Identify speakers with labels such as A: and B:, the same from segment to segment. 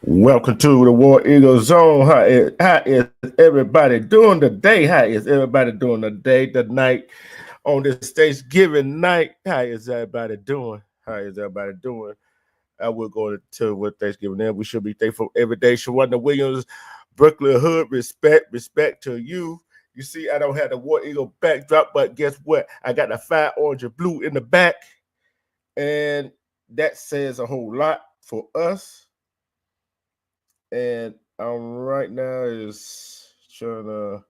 A: Welcome to the War Eagle Zone. How is everybody doing today? How is everybody doing today, tonight, on this Thanksgiving night? How is everybody doing? How is everybody doing? I will go to what Thanksgiving is. We should be thankful every day. Shawana Williams, Brooklyn Hood, respect to you. You see, I don't have the War Eagle backdrop, but guess what? I got the fire orange and blue in the back, and that says a whole lot for us. And right now is trying to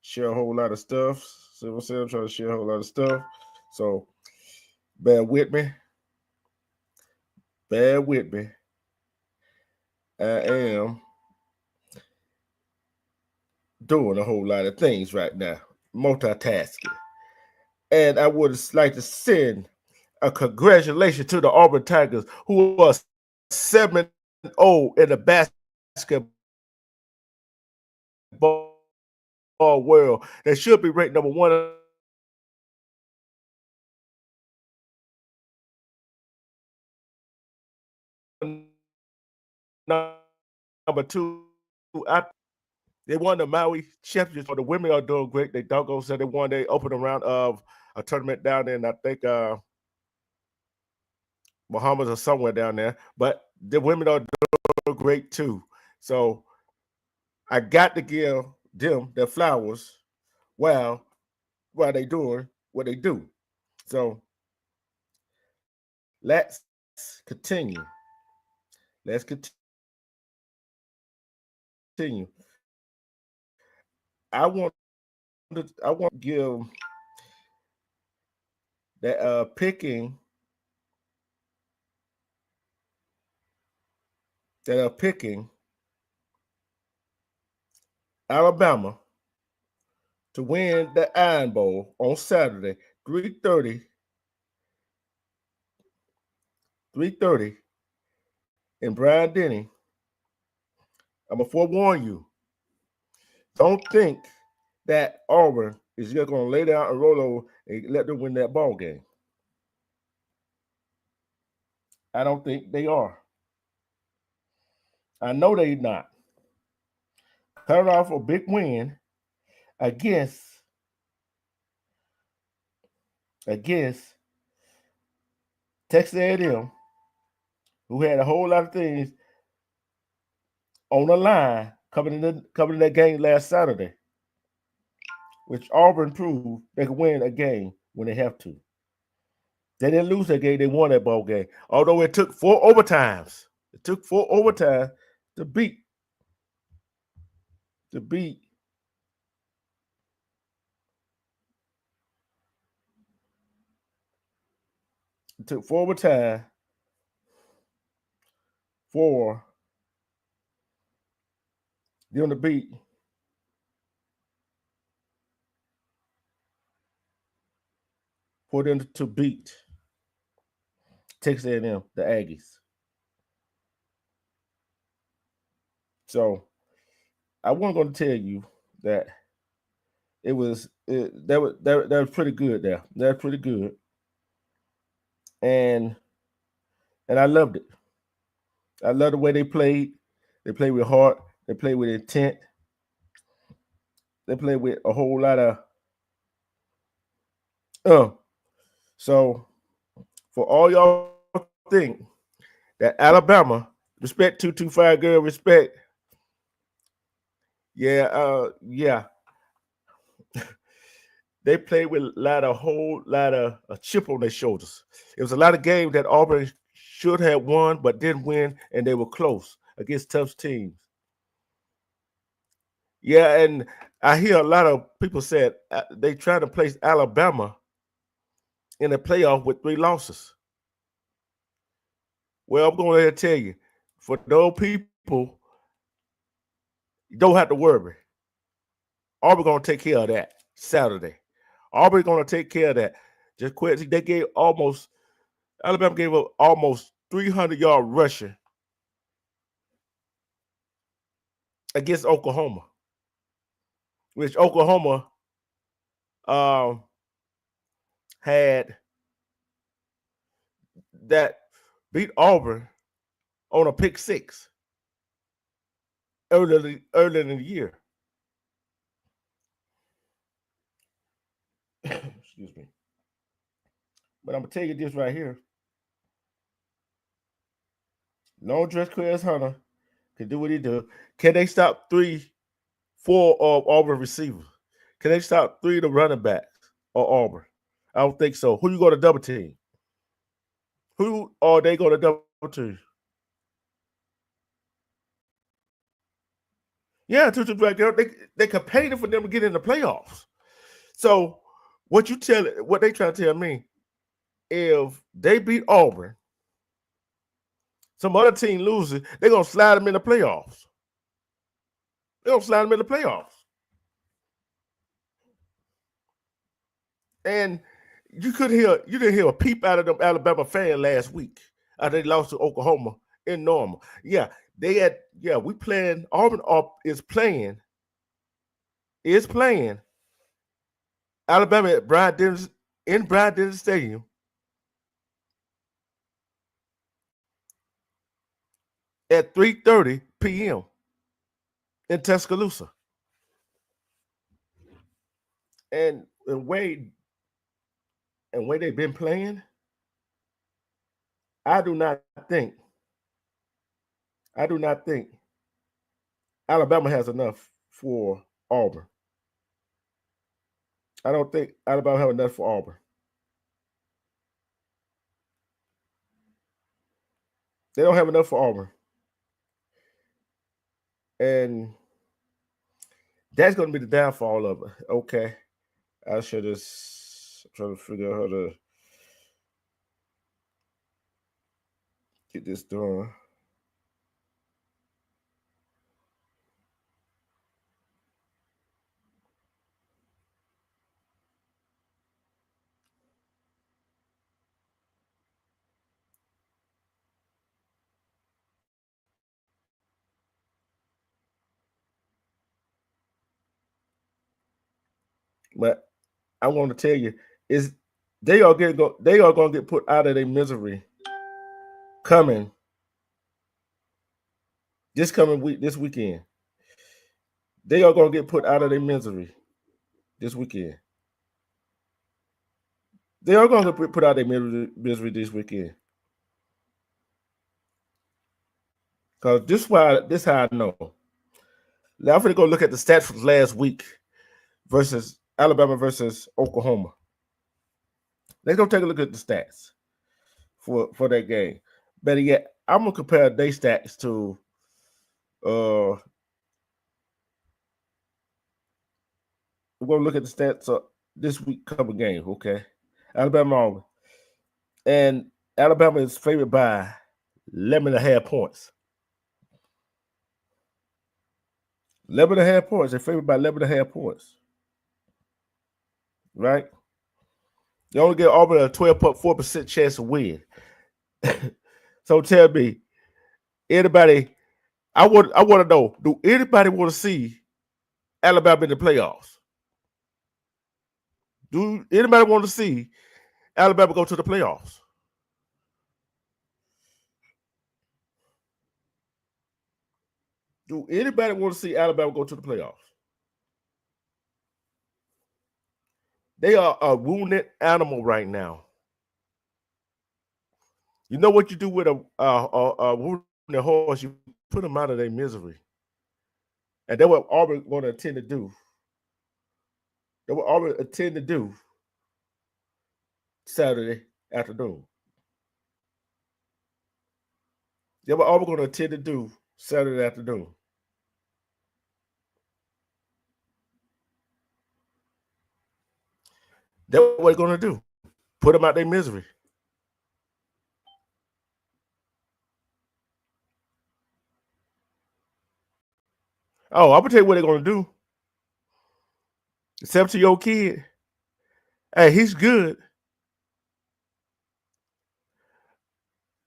A: share a whole lot of stuff. See what I'm saying? I'm trying to share a whole lot of stuff. So bear with me. Bear with me. I am doing a whole lot of things right now, multitasking. And I would like to send a congratulations to the Auburn Tigers, who are 7-0 in the basketball world. They should be ranked number one. Number two, they won the Maui championship. So the women are doing great. They doggone said they won. They opened a round of a tournament down there, and I think Bahamas or somewhere down there. But the women are doing great too. So I got to give them their flowers while they doing what they do. So let's continue. Let's continue. I want to give that picking Alabama to win the Iron Bowl on Saturday, 3:30, 3:30 in Bryant-Denny. I'm gonna forewarn you. Don't think that Auburn is just gonna lay down and roll over and let them win that ball game. I don't think they are. I know they're not. Cut off a big win against Texas A&M, who had a whole lot of things on the line coming in that game last Saturday, which Auburn proved they could win a game when they have to. They didn't lose that game; they won that ball game. Although it took 4 overtimes, to beat to beat it took 4 overtime for them to beat Texas A&M, the Aggies. So I wasn't going to tell you that that was pretty good there. That was pretty good, and I loved it. I love the way they played. They played with heart. They played with intent. They played with a whole lot of. So for all y'all think that Alabama respect 225 girl respect, yeah, they played with a whole lot of a chip on their shoulders. It was a lot of games that Auburn should have won but didn't win, and they were close against tough teams. Yeah, and I hear a lot of people said they try to place Alabama in the playoff with 3 losses. Well, I'm going to tell you, for those people, you don't have to worry. Auburn going to take care of that Saturday. Auburn going to take care of that. Just quit. They gave Alabama gave up almost 300-yard rushing against Oklahoma, which Oklahoma had that beat Auburn on a pick six earlier in the year. Excuse me. But I'm gonna tell you this right here. Long dress Chris Hunter can do what he do. Can they stop 3-4 of Auburn receivers? Can they stop 3 of the running backs or Auburn? I don't think so. Who you going to double team? Who are they going to double team? Yeah, two black girls. They competing for them to get in the playoffs. So what they trying to tell me, if they beat Auburn, some other team loses, they're gonna slide them in the playoffs. They're gonna slide them in the playoffs. And you didn't hear a peep out of them Alabama fan last week. They lost to Oklahoma in Normal. Yeah, we playing. Auburn is playing Alabama at Bryant-Denny Stadium at 3:30 p.m. in Tuscaloosa. And Wade and where they've been playing, I do not think Alabama has enough for Auburn. I don't think Alabama have enough for Auburn. They don't have enough for Auburn. And that's going to be the downfall of it. Okay. I should just try to figure out how to get this done. But I want to tell you, they are going to get put out of their misery coming this weekend. They are going to get put out of their misery this weekend. They are going to get put out of their misery this weekend. Because this is how I know. Now I'm going to go look at the stats from last week versus Alabama versus Oklahoma. Let's go take a look at the stats for that game. Better yet, I'm gonna compare their stats to we're gonna look at the stats of this week couple games, okay? Alabama Auburn. And Alabama is favored by 11.5 points. 11.5 points. They're favored by 11.5 points. Right? They only get Auburn a 12.4% chance to win. So tell me, anybody, I want to know, do anybody want to see Alabama in the playoffs? Do anybody want to see Alabama go to the playoffs? Do anybody want to see Alabama go to the playoffs? They are a wounded animal right now. You know what you do with a wounded horse? You put them out of their misery. And that's what Auburn going to intend to do. That's what Auburn intend to do Saturday afternoon. That's what Auburn going to intend to do Saturday afternoon. That's what they're going to do. Put them out their misery. Oh, I'm going to tell you what they're going to do. The 17-year-old kid, hey, he's good.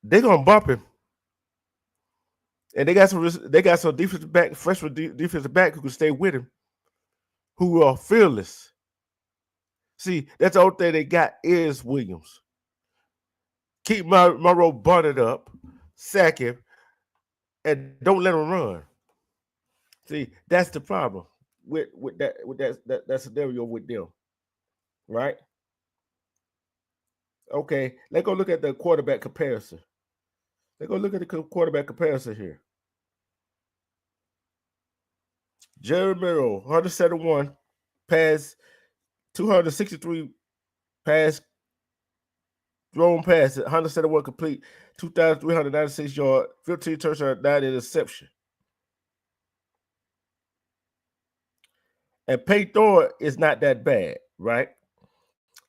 A: They're going to bump him. And they got some defensive back, freshman defensive back who can stay with him, who are fearless. See, that's the only thing they got is Williams. Keep Monroe bunted up, sack him, and don't let him run. See, that's the problem with that scenario with them, right? Okay, let's go look at the quarterback comparison. Let's go look at the quarterback comparison here. Jerry Merrill, 171 pass, 263 pass, thrown passes, 171 complete, 2,396 yards, 15 touchdowns, 9 interception. And Payton is not that bad, right?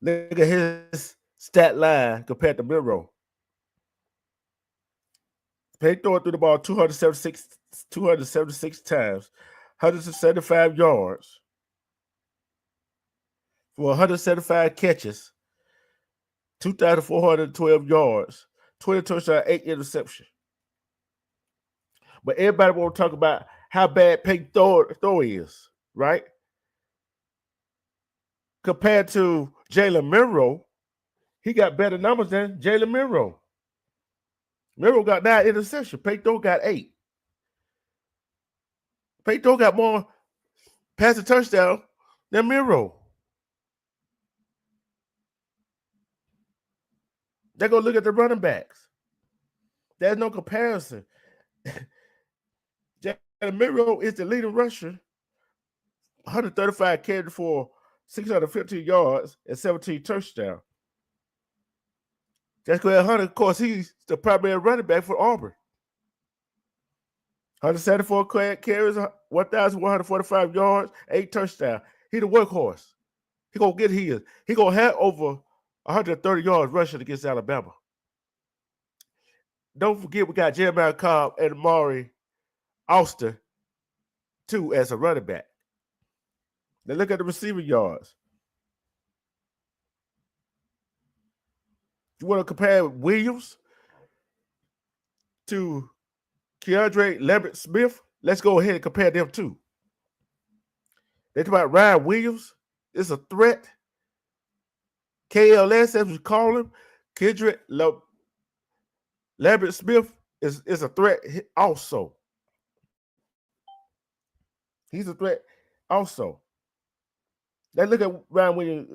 A: Look at his stat line compared to Monroe. Payton threw the ball 276 times, 175 yards for 175 catches, 2,412 yards, 20 touchdowns, 8 interceptions. But everybody want to talk about how bad Payton throw is, right? Compared to Jalen Monroe, he got better numbers than Jalen Monroe. Monroe got 9 interceptions. Payton got 8. Payton got more passing touchdown than Monroe. They're going to look at the running backs. There's no comparison. Jalen Monroe is the leading rusher, 135 carries for 615 yards and 17 touchdowns. That's Greg Hunter, of course, he's the primary running back for Auburn. 174 carries, 1,145 yards, 8 touchdowns. He the workhorse. He gonna get his. He gonna have over 130 yards rushing against Alabama. Don't forget we got Jeremiah Cobb and Amari Austin too as a running back. Now look at the receiving yards. You want to compare Williams to Keandre Lambert-Smith? Let's go ahead and compare them too. They talk about Ryan Williams is a threat. KLS, as we call him, Kendrick Lambert-Smith is a threat also. He's a threat also. Let's look at Ryan Williams,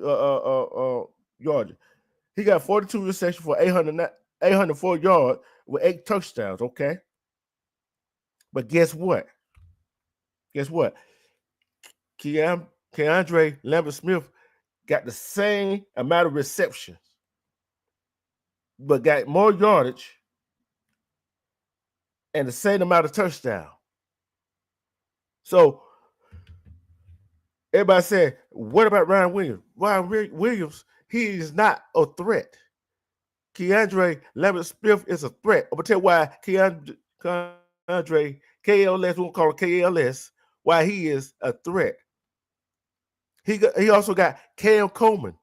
A: Georgia. He got 42 receptions for 804 yards with 8 touchdowns, okay? But guess what? Keandre Lambert-Smith got the same amount of receptions, but got more yardage and the same amount of touchdown. So everybody said, what about Ryan Williams? Ryan Williams, he is not a threat. Keandre Lambert-Smith is a threat. I'm going to tell you why Keandre, KLS, we'll call it KLS, why he is a threat. He also got Cam Coleman,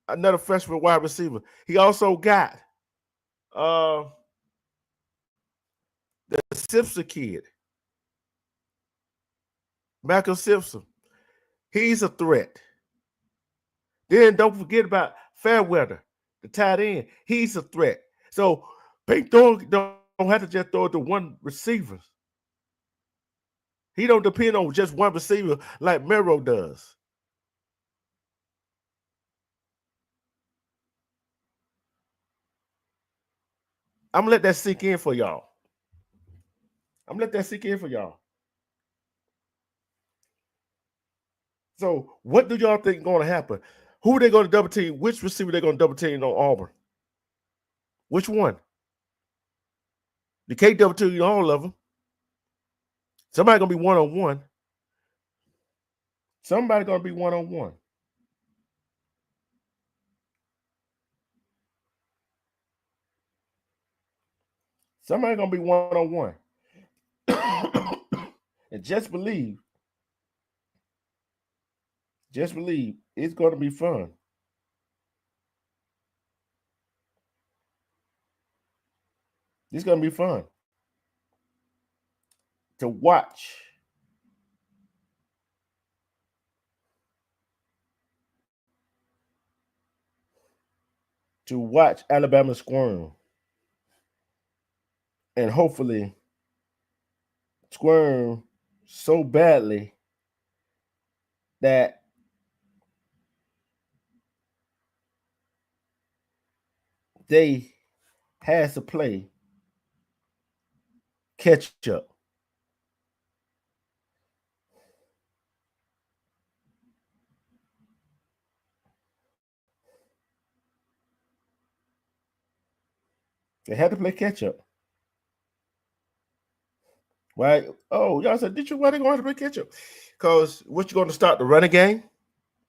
A: another freshman wide receiver. He also got the Simpson kid, Malcolm Simpson. He's a threat. Then don't forget about Fairweather, the tight end. He's a threat. So Payton don't have to just throw it to one receiver. He don't depend on just one receiver like Monroe does. I'm gonna let that sink in for y'all. So what do y'all think is going to happen? Who are they going to double team? Which receiver they going to double team on Auburn? Which one? You can't double team all of them. Somebody going to be one-on-one. Somebody going to be one-on-one. Somebody going to be one-on-one. And just believe it's going to be fun. It's going to be fun to watch. To watch Alabama squirm. And hopefully squirm so badly that they has to play catch up. They had to play catch up. Why? Oh, y'all said, did you why they going to play catch up? Because what you going to start the running game,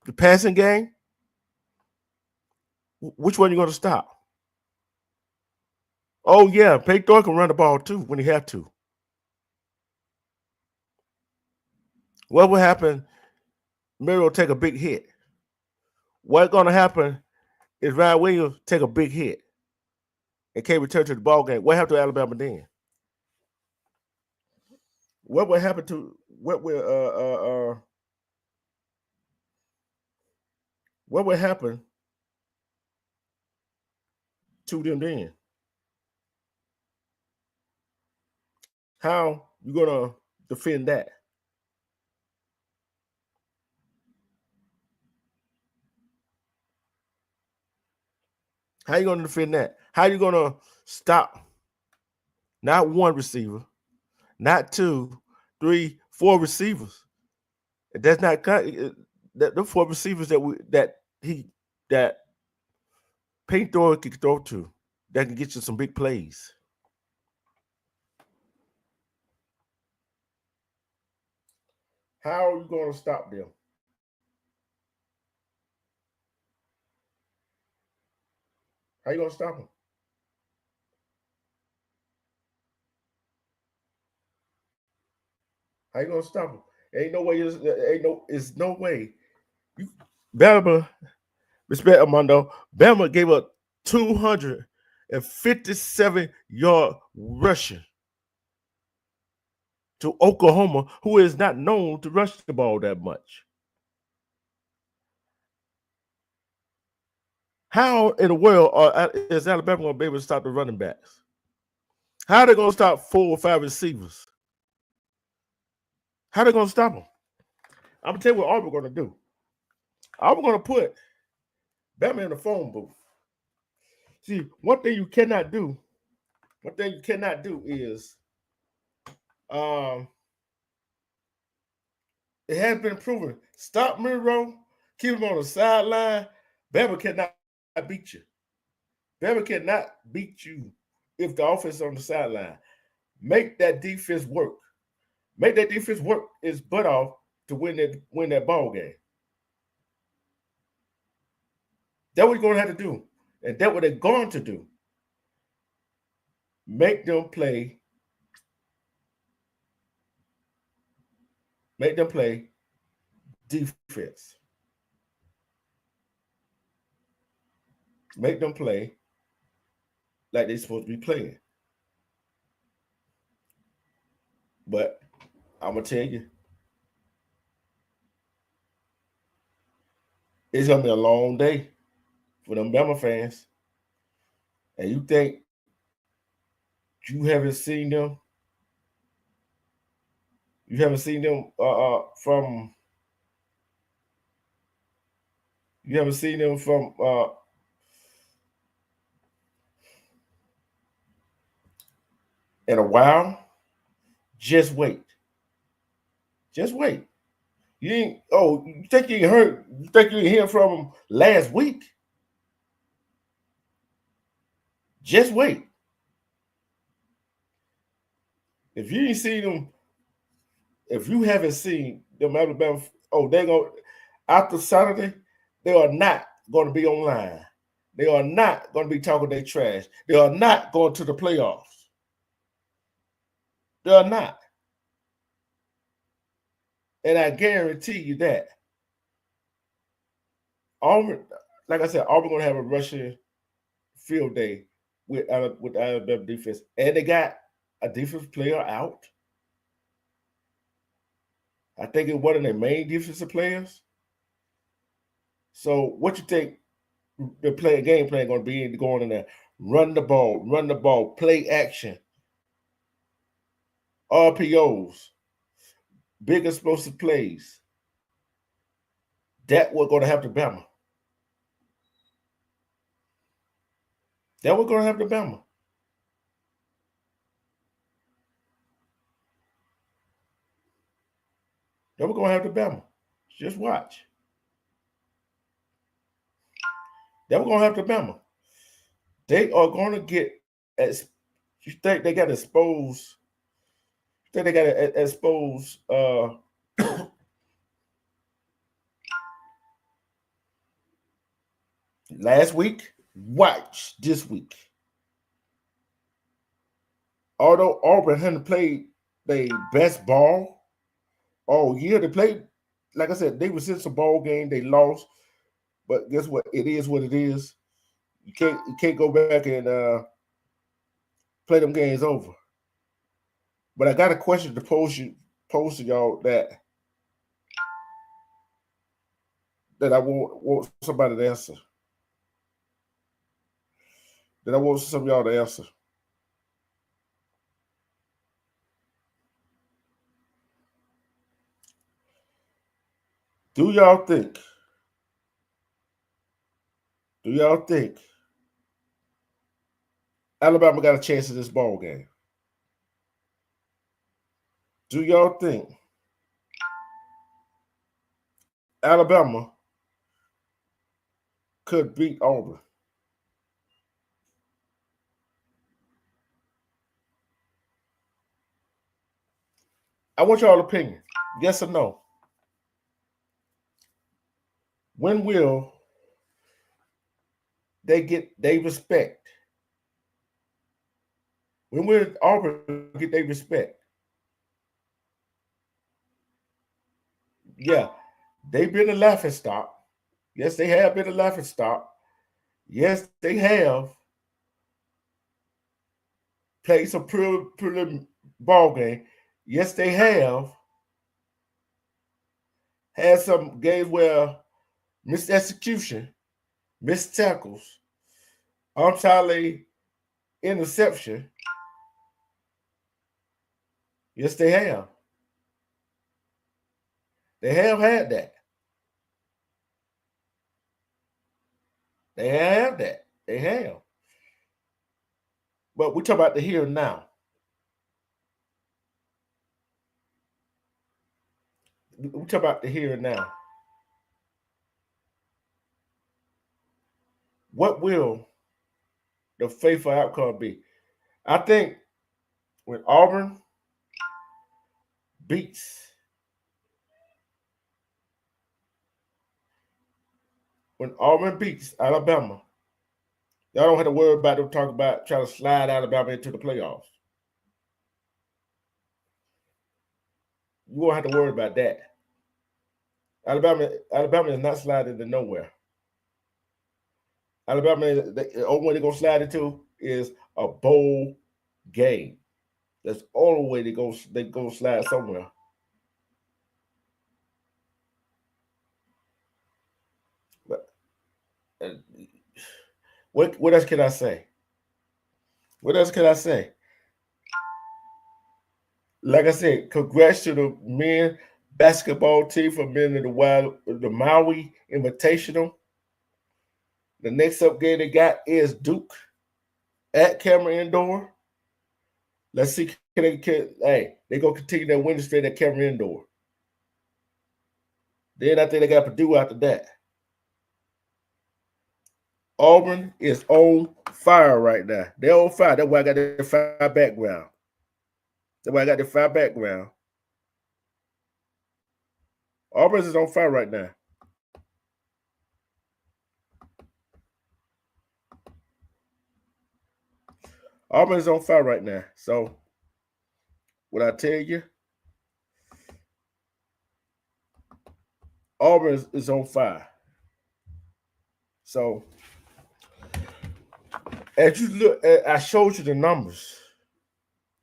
A: the passing game? Which one you going to stop? Oh yeah, Peyton Thor can run the ball too when he have to. What will happen? Mary will take a big hit. What's going to happen is Ryan Williams take a big hit and can't return to the ball game. What happened to Alabama then? What will happen to what would happen to them then? How you gonna defend that? How you gonna defend that? How you gonna stop not one receiver, not two, three, four receivers? That's not that the four receivers that Peyton Thor can throw to that can get you some big plays. How are you going to stop them? How you going to stop them? How you going to stop them? Ain't no way. It's no way. You, Bama, respect Armando. Bama gave up 257-yard rushing to Oklahoma, who is not known to rush the ball that much. How in the world is Alabama going to be able to stop the running backs? How are they going to stop 4 or 5 receivers? How are they going to stop them? I'm going to tell you what Auburn going to do. Auburn going to put Bama in the phone booth. See, one thing you cannot do is it has been proven. Stop Monroe, keep him on the sideline. Bama cannot beat you. Bama cannot beat you if the offense is on the sideline. Make that defense work. Make that defense work its butt off to win that ball game. That's what you're going to have to do. And that's what they're going to do. Make them play. Make them play defense. Make them play like they're supposed to be playing. But I'm gonna tell you, it's gonna be a long day for them Bama fans. And you think you haven't seen them? You haven't seen them from. You haven't seen them from in a while. Just wait. Just wait. You ain't. Oh, you think you heard? You think you hear from them last week? Just wait. If you ain't seen them, if you haven't seen them Alabama, oh, they go after Saturday. They are not going to be online. They are not going to be talking their trash. They are not going to the playoffs. They are not. And I guarantee you that. Auburn, like I said, Auburn going to have a rushing field day with Alabama defense. And they got a defensive player out. I think it's one of their main defensive players. So what you think the game plan going to be going in there? Run the ball, play action, RPOs, big explosive plays. That we're going to have to Bama. That we're going to have to Bama. That we're going to have to Bama. Just watch. That we're going to have to Bama. They are going to get As you think they got exposed? Think they got exposed last week? Watch this week. Although Auburn hadn't played their best ball all year, they played, like I said, they was in some ball game. They lost, but guess what? It is what it is. You can't go back and play them games over. But I got a question to pose to y'all that I want somebody to answer. That I want some of y'all to answer. Do y'all think? Do y'all think Alabama got a chance in this ball game? Do y'all think Alabama could beat Auburn? I want y'all opinion. Yes or no? When will they get their respect? When will Auburn get their respect? Yeah, they've been a laughing stock. Yes, they have been a laughing stock. Yes, they have played some pretty ball game. Yes, they have had some games where missed execution, missed tackles, untimely interception. Yes, they have. They have had that. They have that. They have. But we talk about the here and now. We talk about the here and now. What will the faithful outcome be? I think when beats Auburn beats Alabama, y'all don't have to worry about them talking about trying to slide Alabama into the playoffs. You won't have to worry about that. Alabama is not sliding to nowhere. Alabama, the only way they're gonna slide into is a bowl game. That's the only way they go slide somewhere. But uh, what else can I say? What else can I say? Like I said, congrats to the men basketball team for being in the Maui Invitational. The next up game they got is Duke at Cameron Indoor. Let's see, they gonna continue their winning streak at Cameron Indoor. Then I think they got Purdue after that. Auburn is on fire right now. They're on fire. That's why I got their fire background. That's why I got their fire background. Auburn is on fire right now. Auburn is on fire right now. So, what I tell you, Auburn is on fire. So, as you look, I showed you the numbers.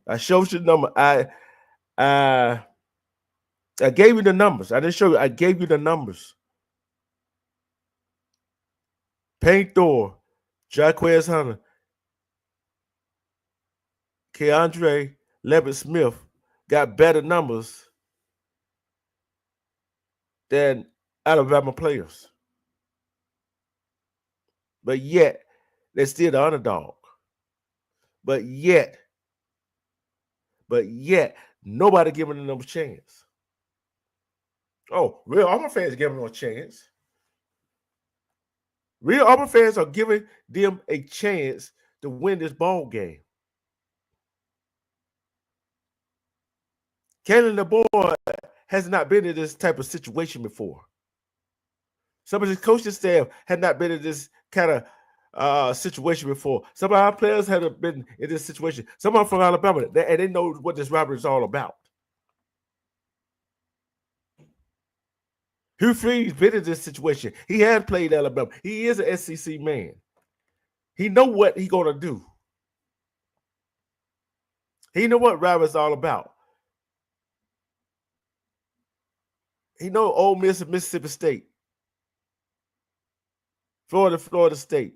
A: I showed you the number. I gave you the numbers. I didn't show you. I gave you the numbers. Payne Thor, Jaquez Hunter, Keandre Levitt Smith got better numbers than Alabama players. But yet, they're still the underdog. But yet, nobody giving them a chance. Oh, real Auburn fans giving them a chance. Real Auburn fans are giving them a chance to win this ball game. Kalen DeBoer has not been in this type of situation before. Some of his coaching staff had not been in this kind of situation before. Some of our players have been in this situation. Some of them from Alabama, and they know what this rivalry is all about. Hugh Freeze been in this situation. He has played Alabama. He is an SEC man. He know what he's gonna do. He know what rivalry is all about. He know Ole Miss and Mississippi State, Florida State,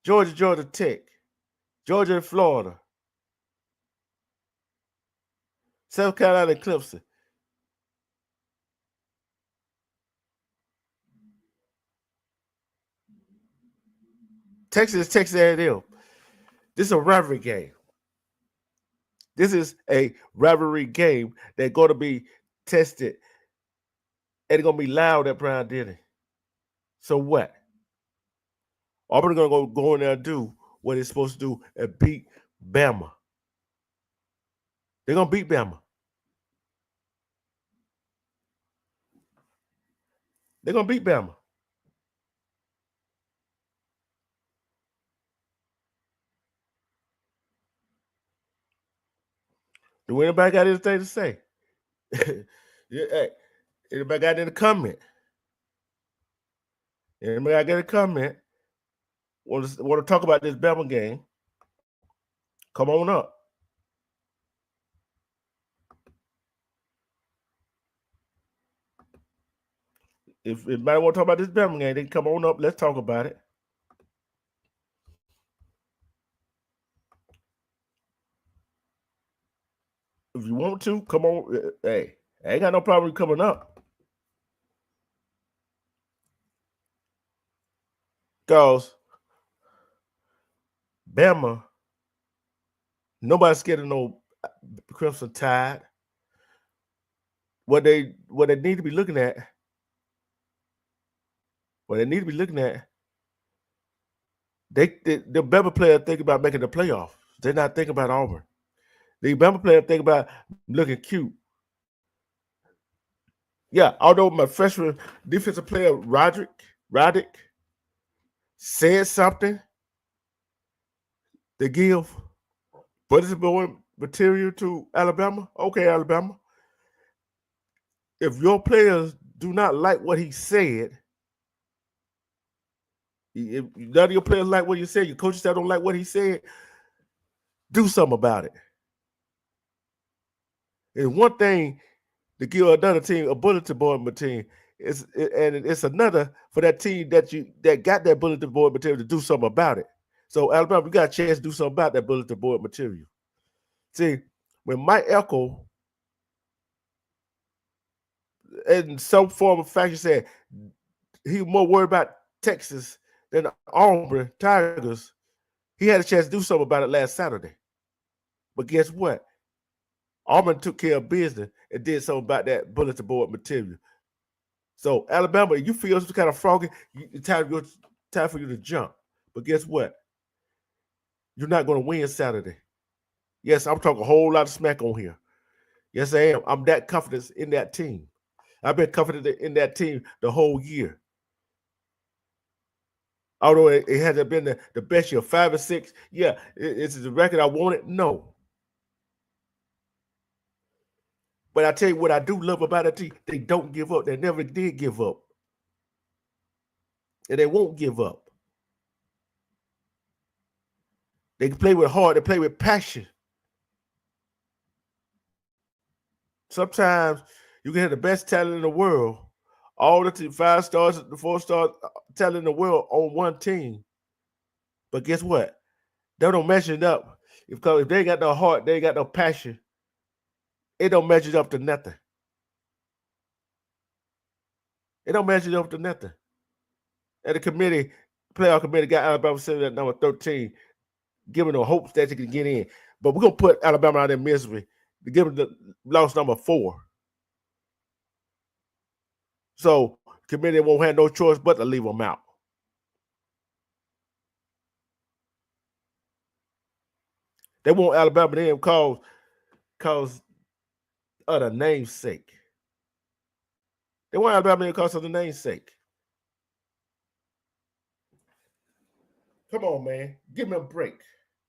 A: Georgia Tech, Georgia and Florida, South Carolina and Clemson. Texas A&M. This is a rivalry game. This is a rivalry game that's going to be tested, and it's going to be loud at Bryant-Denny. So what? Auburn going to go in there and do what it's supposed to do and beat Bama. They're going to beat Bama. They're going to beat Bama. Do anybody got anything to say? Yeah, hey, anybody got any comment? Anybody got a comment? Want to talk about this Bama game? Come on up. If anybody want to talk about this Bama game, they can come on up. Let's talk about it. If you want to, come on. Hey, I ain't got no problem coming up. Because Bama, nobody's scared of no Crimson Tide. What they need to be looking at, the Bama players think about making the playoffs. They're not thinking about Auburn. The Bama players think about looking cute. Yeah, although my freshman defensive player Roddick said something to give bulletin material to Alabama. Okay, Alabama. If your players do not like what he said, if none of your players like what he said, your coaches that don't like what he said, do something about it. And one thing to give another team a bulletin board material, and it's another for that team that got that bulletin board material to do something about it. So Alabama, we got a chance to do something about that bulletin board material. See, when Mike Elko in some form of fashion said he was more worried about Texas than the Auburn Tigers, he had a chance to do something about it last Saturday. But guess what? Auburn took care of business and did something about that bulletin board material. So Alabama, you feel some kind of froggy, it's time for you to jump. But guess what? You're not going to win Saturday. Yes, I'm talking a whole lot of smack on here. Yes, I am. I'm that confident in that team. I've been confident in that team the whole year. Although it hasn't been the best year, 5-6. Yeah, is it the record I wanted? No. But I tell you what I do love about that team, they don't give up. They never did give up. And they won't give up. They can play with heart, they play with passion. Sometimes you can have the best talent in the world, all the 5 stars, the 4-star talent in the world on one team. But guess what? They don't measure up. If they ain't got no heart, they ain't got no passion, it don't measure up to nothing. It don't measure up to nothing. And the playoff committee got Alabama sitting at number 13, giving them hopes that they can get in. But we're going to put Alabama out in misery to give them the loss number 4. So the committee won't have no choice but to leave them out. They want Alabama name cause of the namesake. They want Alabama name cause of the namesake. Come on, man. Give me a break.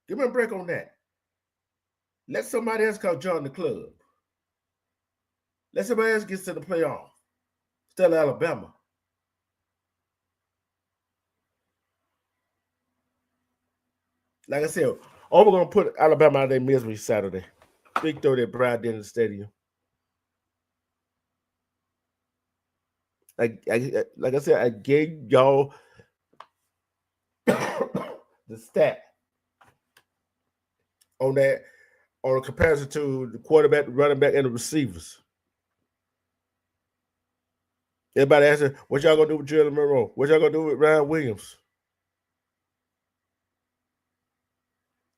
A: Give me a break on that. Let somebody else come join the club. Let somebody else get to the playoff. Still Alabama. Like I said, we're gonna put Alabama out of their misery Saturday. Big throw at Bryant-Denny Stadium. Like I said, I gave y'all the stat on that on a comparison to the quarterback, the running back, and the receivers. Everybody asking, what y'all gonna do with Jalen Monroe? What y'all gonna do with Ryan Williams?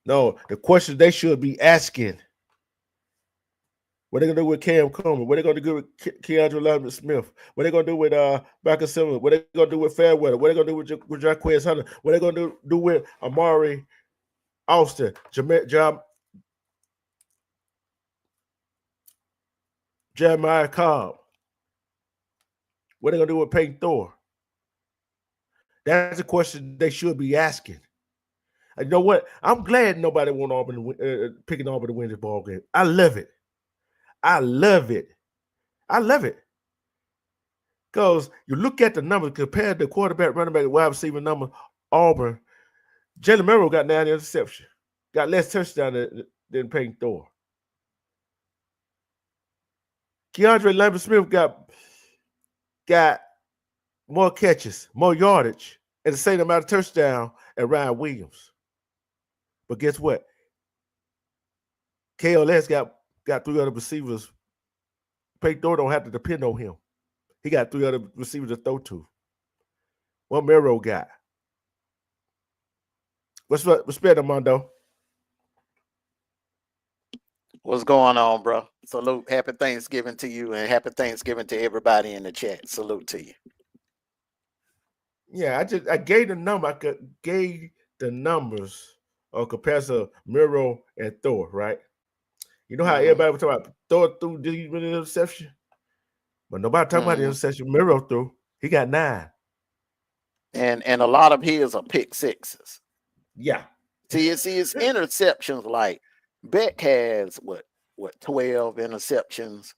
A: No, the question they should be asking: what they gonna do with Cam Coleman? What they gonna do with Keandre Lambert Smith? What they gonna do with Baker Simmons? What they gonna do with Fairweather? What they gonna do with Jaquez Hunter? What they gonna do with Amari Austin? Jeremiah Cobb? What they gonna do with Peyton Thor? That's a question they should be asking. You know what? I'm glad nobody won Auburn picking Auburn to win this ball game. I love it. I love it. I love it. Because you look at the numbers compared to quarterback, running back, wide receiver number, Auburn. Jalen Monroe got 9 interceptions. Got less touchdown than Peyton Thor. Keandre Lambert Smith got more catches, more yardage, and the same amount of touchdown as Ryan Williams. But guess what? KLS got 3 other receivers. Peyton Thor don't have to depend on him. He got 3 other receivers to throw to. What Monroe got? Respect Armando.
B: What's going on, bro? Salute. Happy Thanksgiving to you, and happy Thanksgiving to everybody in the chat. Salute to you.
A: Yeah, I gave the number. I gave the numbers on comparison of Monroe and Thor, right? You know how everybody was talking about Thor threw these many interception, but nobody talking about the interception Monroe threw. He got 9,
B: and a lot of his are pick sixes.
A: Yeah.
B: See, his interceptions. Like Beck has what 12 interceptions,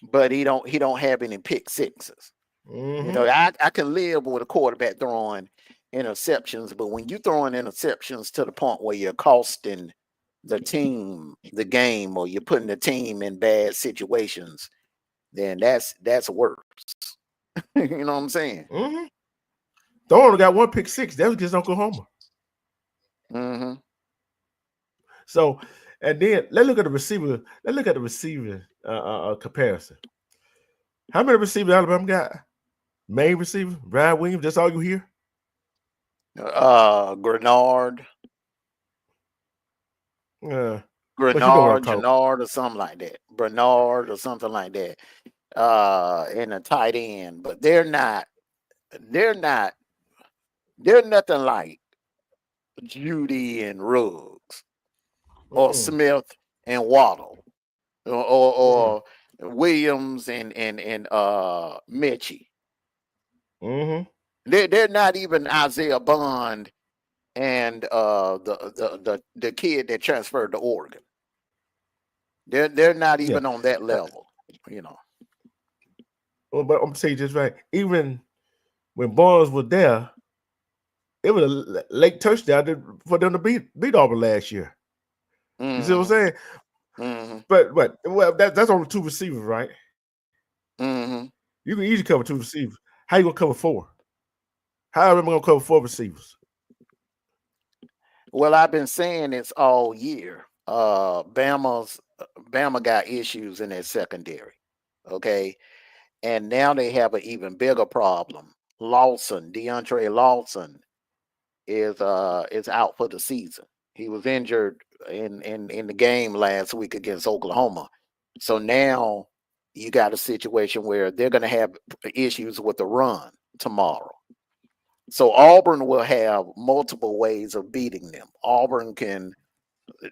B: but he don't have any pick sixes. You know, I can live with a quarterback throwing interceptions, but when you throwing interceptions to the point where you're costing the team the game, or you're putting the team in bad situations, then that's worse. You know what I'm saying?
A: Thor only got 1 pick 6. That was against Oklahoma. So, and then let's look at the receiver. Let's look at the receiver comparison. How many receivers Alabama got? Main receiver, Ryan Williams. That's all you hear.
B: Grenard, Gennard, or something like that. Bernard or something like that. In a tight end, but they're nothing like Judy and Ruggs or Smith and Waddle or Williams and Mitchie. They're not even Isaiah Bond and the kid that transferred to Oregon. They're not even on that level, you know.
A: Well, but I'm saying just right. Even when Barnes was there, it was a late touchdown for them to beat Auburn last year. You see what I'm saying? But well, that's only 2 receivers, right? You can easily cover 2 receivers. How you gonna cover 4? How am I gonna cover 4 receivers?
B: Well, I've been saying this all year. Bama got issues in their secondary. Okay. And now they have an even bigger problem. DeAndre Lawson is out for the season. He was injured in the game last week against Oklahoma. So now you got a situation where they're going to have issues with the run tomorrow. So Auburn will have multiple ways of beating them. Auburn can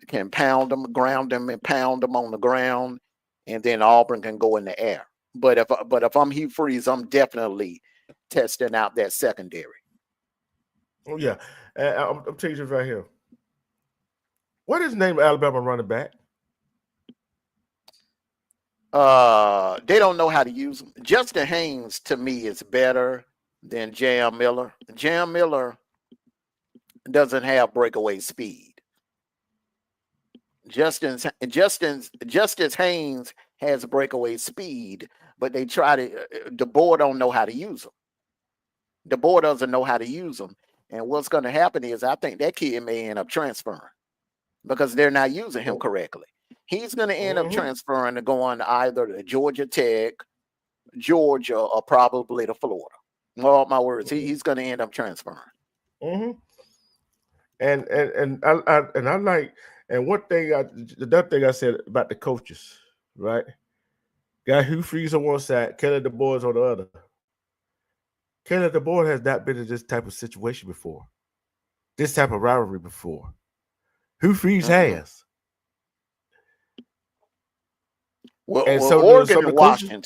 B: can pound them, ground them, and pound them on the ground, and then Auburn can go in the air. But if I'm Hugh Freeze, I'm definitely testing out that secondary.
A: Oh yeah, I'm telling you right here. What is the name of Alabama running back?
B: They don't know how to use them. Justin Haynes to me is better than Jam Miller. Jam Miller doesn't have breakaway speed. Justice Haynes has breakaway speed, but they try to. The board don't know how to use them. The board doesn't know how to use them, and what's going to happen is I think that kid may end up transferring because they're not using him correctly. He's going to end up transferring to going either to Georgia Tech, Georgia, or probably to Florida. All my words, he's going to end up transferring.
A: And I like, and one thing the other thing I said about the coaches, right? Got Hugh Freeze on one side, Kelly DeBoer on the other. Kelly DeBoer has not been in this type of situation before, this type of rivalry before. Hugh Freeze has.
B: Well, Oregon and Washington.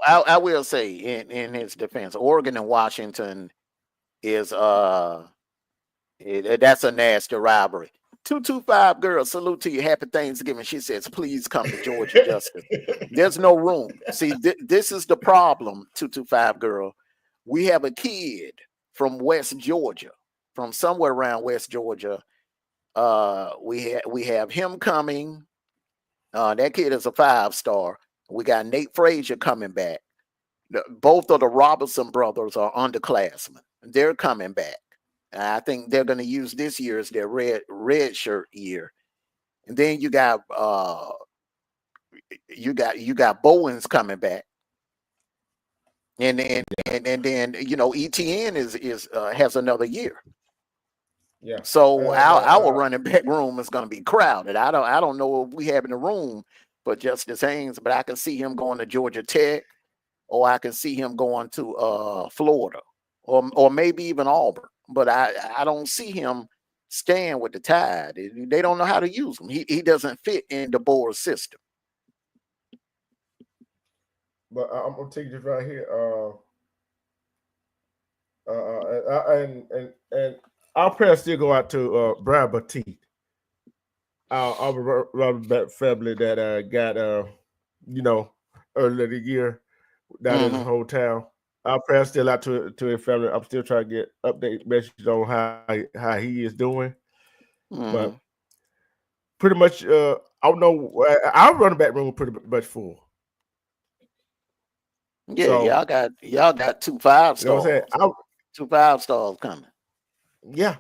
B: I will say in his defense, Oregon and Washington is that's a nasty rivalry. 225 girl, salute to you. Happy Thanksgiving. She says, please come to Georgia, Justice. There's no room. See, this is the problem, 225 girl. We have a kid from West Georgia, from somewhere around West Georgia. We have him coming. That kid is a 5-star. We got Nate Frazier coming back. Both of the Robinson brothers are underclassmen. They're coming back. I think they're going to use this year as their red shirt year. And then you got Bowens coming back. And then ETN is has another year.
A: Yeah.
B: So our running back room is going to be crowded. I don't know if we have in the room for Justice Haynes, but I can see him going to Georgia Tech, or I can see him going to Florida, or maybe even Auburn. But I don't see him staying with the Tide. They don't know how to use him. He doesn't fit in the board system.
A: But I'm gonna take this right here. And our prayers still go out to Brian Batiste, our Robert family that got earlier the year down in his hometown. Our prayers still out to his family. I'm still trying to get update messages on how he is doing. But pretty much, I don't know. Our running back room pretty much full.
B: Yeah, so, y'all got 2 5-stars.
A: You know what I'm saying?
B: 2 5-stars coming.
A: Yeah.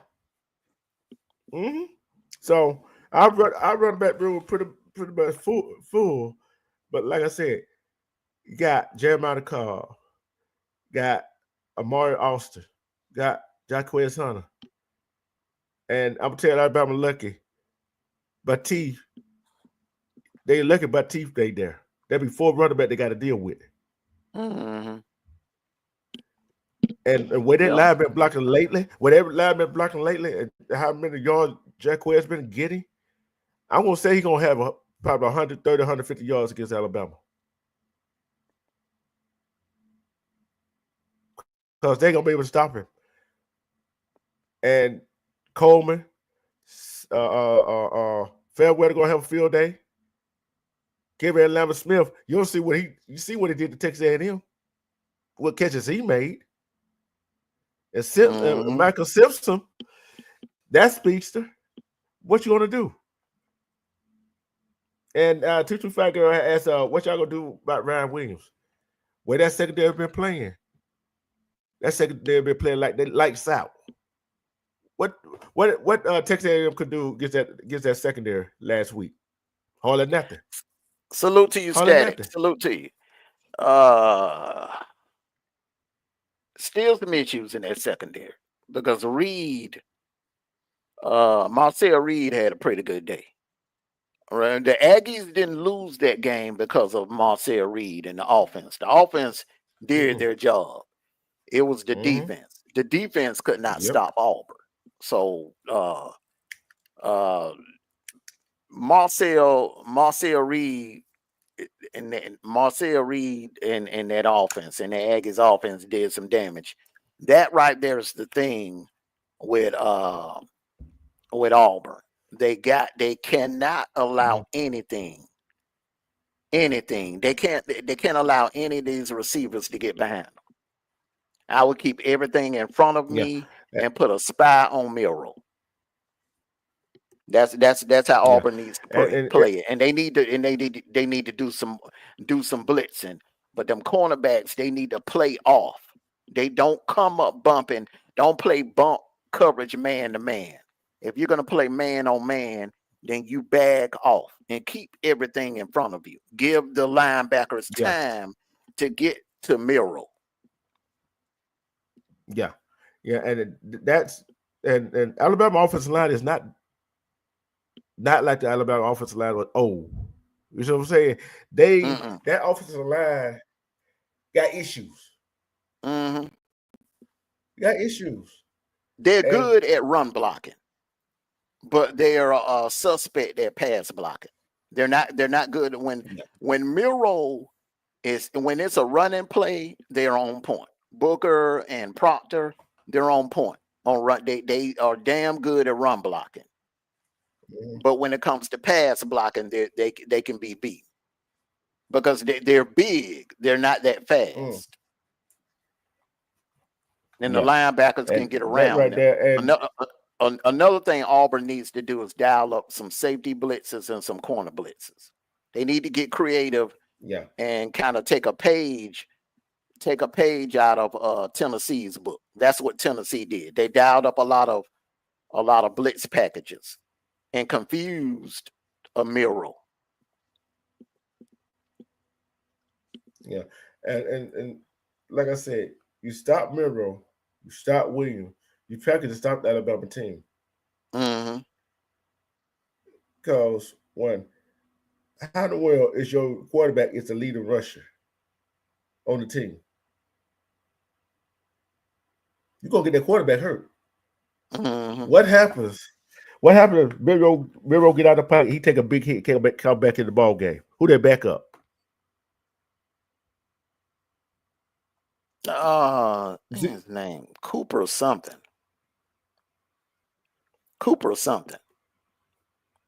A: So our running back room pretty much full. But like I said, you got Jeremiah Carr, got Amari Austin, got Jaquez Hunter, and I'm telling Alabama lucky. Batiste, they lucky Batiste they there. There be 4 running back they got to deal with. And where that line been blocking lately, whatever line been blocking lately, and how many yards Jaquez been getting, I'm gonna say he's gonna have probably 130, 150 yards against Alabama. Because they're gonna be able to stop him. And Coleman, Fairweather gonna have a field day. Kevin Lambert Smith, you see what he did to Texas A&M, what catches he made. And Michael Simpson, that speedster, what you gonna do? And 225 girl asked, what y'all gonna do about Ryan Williams? Where that secondary been playing? That secondary been playing like they lights out. What Texas A&M could do against that secondary last week? Hardly nothing.
B: Salute to you, Static. Salute to you. Still some issues in that secondary because Marcel Reed had a pretty good day. Right? The Aggies didn't lose that game because of Marcel Reed and the offense. The offense did their job. It was the defense. The defense could not stop Auburn. So Marcel Reed Marcel Reed and that offense and the Aggies offense did some damage. That right there is the thing with Auburn. They cannot allow anything. They can't allow any of these receivers to get behind them. I would keep everything in front of
A: Yeah.
B: me and put a spy on Miro. That's how
A: Yeah.
B: Auburn needs to
A: And
B: play it, and they need to do some blitzing. But them cornerbacks, they need to play off. They don't come up bumping. Don't play bump coverage man to man. If you're gonna play man on man, then you back off and keep everything in front of you. Give the linebackers
A: yeah,
B: time to get to Miro.
A: yeah, yeah, that's and Alabama offensive line is not like the Alabama offensive line was old. You know what I'm saying?
B: Mm-mm.
A: That offensive line got issues.
B: Mm-hmm.
A: Got issues.
B: They're
A: And
B: good at run blocking, but they are a suspect at pass blocking. They're not good
A: yeah,
B: when Miro is when it's a running play, they're on point. Booker and Proctor, they're on point. On run, they are damn good at run blocking.
A: mhm,
B: But when it comes to pass blocking, they can be beat because they're big. They're not that
A: mm,
B: fast. And the
A: yeah,
B: linebackers can
A: and
B: get
A: that
B: around
A: right
B: them.
A: there, and
B: Another thing Auburn needs to do is dial up some safety blitzes and some corner blitzes. They need to get creative
A: yeah,
B: and kind of take a page out of Tennessee's book. That's what Tennessee did. They dialed up a lot of blitz packages and confused a Miro.
A: yeah, and like I said, you stop Miro, you stop Williams, you practice to stop the Alabama team
B: Hmm.
A: because one, how in the world is your quarterback is the leading rusher on the team? You're gonna get that quarterback hurt.
B: Hmm.
A: What happens? What happens if Miro get out of the pocket? He take a big hit, come back in the ball game. Who they back up? See,
B: His name Cooper something. Cooper something.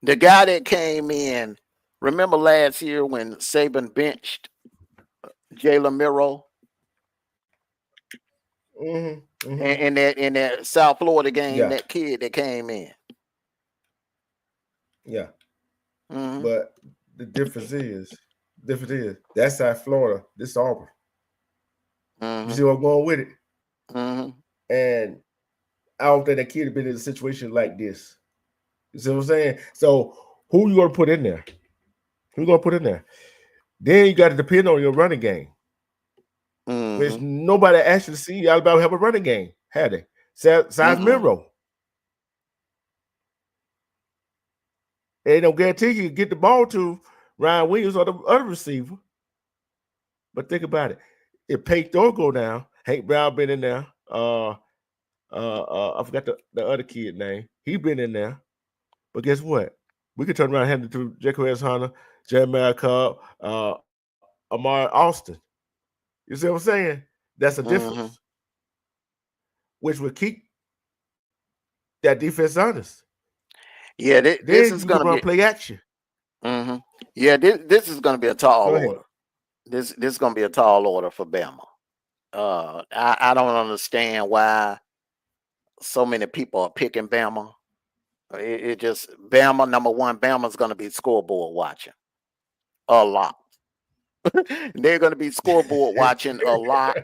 B: The guy that came in. Remember last year when Saban benched Jalen Miro
A: mm-hmm.
B: in that South Florida game?
A: Yeah,
B: That kid that came in.
A: yeah.
B: Hmm.
A: But the difference is that's South Florida. This Auburn. You
B: Hmm.
A: see where I'm going with it?
B: Hmm.
A: And I don't think that kid have been in a situation like this. You see what I'm saying? So who you gonna put in there? Who you gonna put in there? Then you got to depend on your running game, which
B: Hmm.
A: nobody actually see Alabama have a running game, had they? Size
B: Mm-mm.
A: Miro. They don't guarantee you get the ball to Ryan Williams or the other receiver. But think about it. If Pate Thor go down, Hank Brown been in there. I forgot the other kid name. He been in there. But guess what? We could turn around and hand it to Jacob Hunter, Jeremiah Cobb, Amari Austin. You see what I'm saying? That's a difference,
B: Hmm.
A: which would keep that defense honest.
B: Yeah, this
A: Then
B: is
A: you can
B: gonna
A: run
B: be.
A: play action.
B: Hmm. Yeah, this is gonna be a tall
A: Go ahead.
B: order. This is gonna be a tall order for Bama. I don't understand why so many people are picking Bama. It just Bama number one. Bama's gonna be scoreboard watching a lot. They're gonna be scoreboard watching a lot.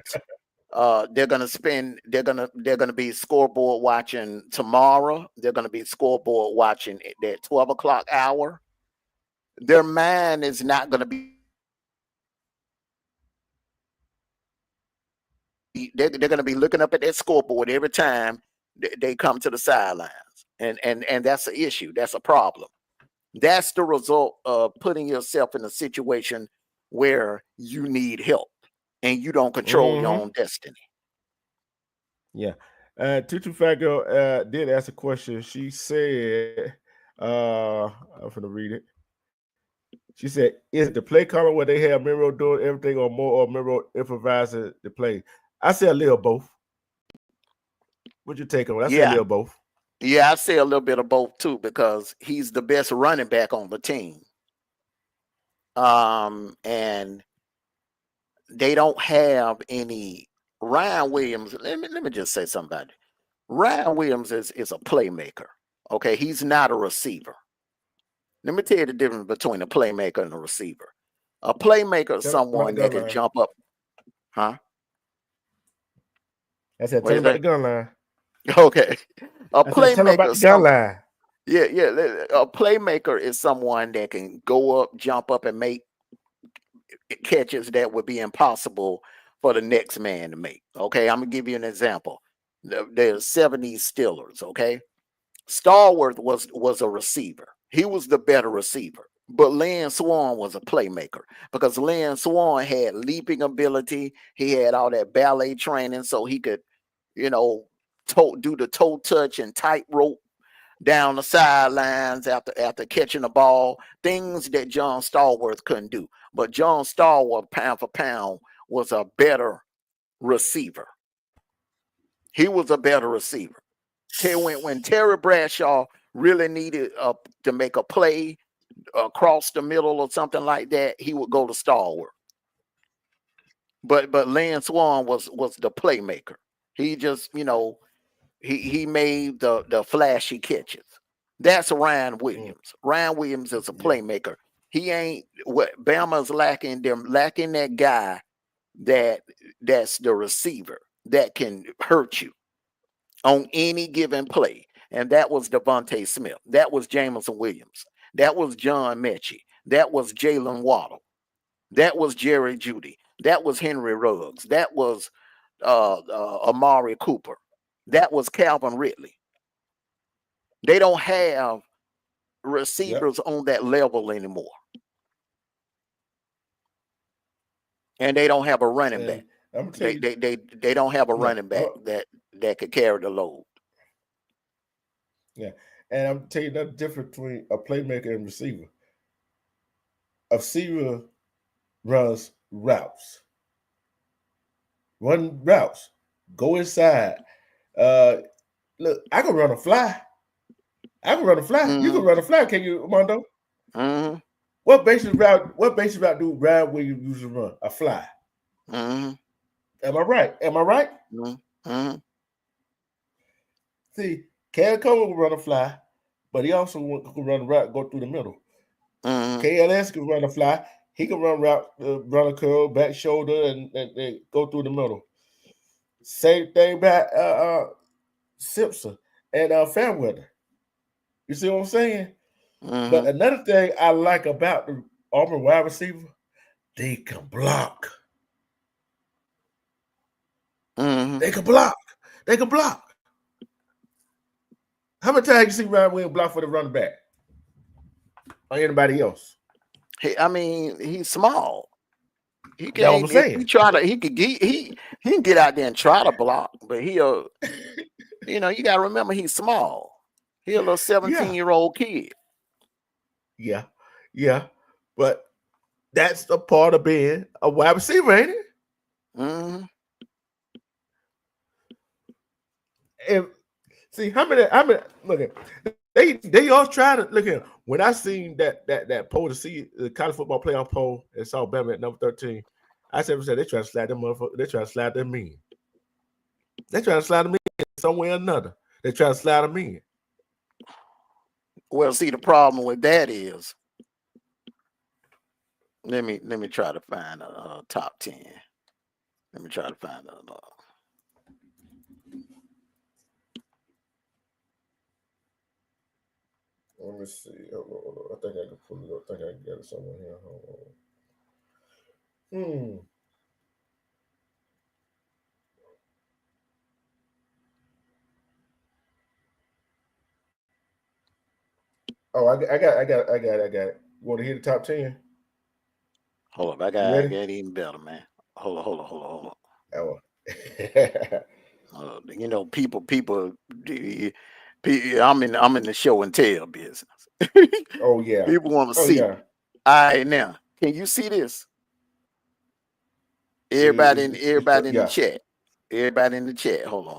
B: They're gonna be scoreboard watching tomorrow. They're gonna be scoreboard watching at that 12 o'clock hour. Their mind is not gonna be. They're gonna be looking up at that scoreboard every time they come to the sidelines, and that's an issue. That's a problem. That's the result of putting yourself in a situation where you need help and you don't control your
A: Mm-hmm.
B: own destiny.
A: Yeah. Tutu Fat Girl did ask a question. She said, I'm gonna read it. She said, "Is it the play caller where they have Miro doing everything, or more, or Miro improvising the play?" I say a little both. What you take on? I say a
B: Yeah,
A: little both.
B: yeah, I say a little bit of both too because he's the best running back on the team. And they don't have any Ryan Williams. Let me just say something about it. Ryan Williams is a playmaker. Okay, he's not a receiver. Let me tell you the difference between a playmaker and a receiver. A playmaker is
A: Tell them about the
B: someone that
A: gun
B: can
A: line.
B: jump up. Huh?
A: I said,
B: What
A: "Tell
B: you
A: them about
B: say?
A: the gun line."
B: Okay. A
A: I said, "Tell them about
B: playmaker
A: the
B: is
A: gun
B: some
A: line."
B: yeah, yeah. A playmaker is someone that can go up, jump up, and make catches that would be impossible for the next man to make. Okay, I'm gonna give you an example. There's 70s Steelers. Okay, Stallworth was a receiver. He was the better receiver. But Lynn Swan was a playmaker because Lynn Swan had leaping ability. He had all that ballet training, so he could, you know, do the toe touch and tightrope down the sidelines after catching the ball, things that John Stallworth couldn't do. But John Stallworth, pound for pound, was a better receiver. He was a better receiver. When Terry Bradshaw really needed to make a play across the middle or something like that, he would go to Stallworth. But Lynn Swan was the playmaker. He just, he made the flashy catches. That's Ryan
A: Mm,
B: Williams. Ryan Williams is a
A: yeah.
B: playmaker. He ain't what Bama's lacking. They're lacking that guy that's the receiver that can hurt you on any given play. And that was Devontae Smith. That was Jameson Williams. That was John Mechie. That was Jalen Waddle. That was Jerry Judy. That was Henry Ruggs. That was Amari Cooper. That was Calvin Ridley. They don't have
A: Yep.
B: receivers on that level anymore, and they don't have a running
A: And
B: back.
A: I'm gonna tell
B: They
A: you,
B: they they they don't have a
A: yeah,
B: running back that could carry the load.
A: yeah. And I'm gonna tell you the difference between a playmaker and receiver. A receiver runs routes, run routes, go inside. Uh, Look, I can run a fly. I can run a fly. You can
B: Mm-hmm.
A: run a fly, can you, Mondo?
B: Mm-hmm.
A: What basic route? What basic route do Ryan Williams usually run? A fly.
B: Mm-hmm.
A: Am I right? Am I right?
B: Mm-hmm.
A: See, Cam Coleman can run a fly, but he also can run a route, go through the middle.
B: Mm-hmm.
A: KLS can run a fly. He can run route, run a curl, back shoulder, and go through the middle. Same thing about Simpson and Fairweather. You see what I'm saying? But
B: Mm-hmm.
A: another thing I like about the Auburn wide receiver, they can block.
B: Mm-hmm.
A: They can block. They can block. How many times you see Ryan Williams block for the running back or anybody else?
B: I mean, he's small. He
A: That's what I'm
B: can't. If
A: saying.
B: he try to, he can get out there and try to block, but he'll. You got to remember he's small. He a little
A: Yeah,
B: 17-year-old kid.
A: yeah, yeah. But that's the part of being a wide receiver, ain't it?
B: Mm-hmm.
A: And see look at they all try to look at when I seen that poll to see the college football playoff poll and saw Bama at number 13. I said they try to slide them motherfucker, they try to slide them in. They try to slide them in some way or another. They try to slide them in.
B: Well, see, the problem with that is, let me try to find a top 10. Let me try to find a.
A: Let me see. Hold on. I think I can pull it up. I think I can get it somewhere here. Hold on. Oh, I got it. You want to hear the top 10?
B: Hold up,
A: You
B: I
A: ready?
B: got it even better, man. Hold on.
A: Oh.
B: People. I'm in the show and tell business.
A: Oh yeah.
B: People want to
A: Oh
B: see.
A: yeah.
B: All right, now, can you see this? Everybody in the
A: Yeah.
B: chat. Everybody in the chat. Hold on.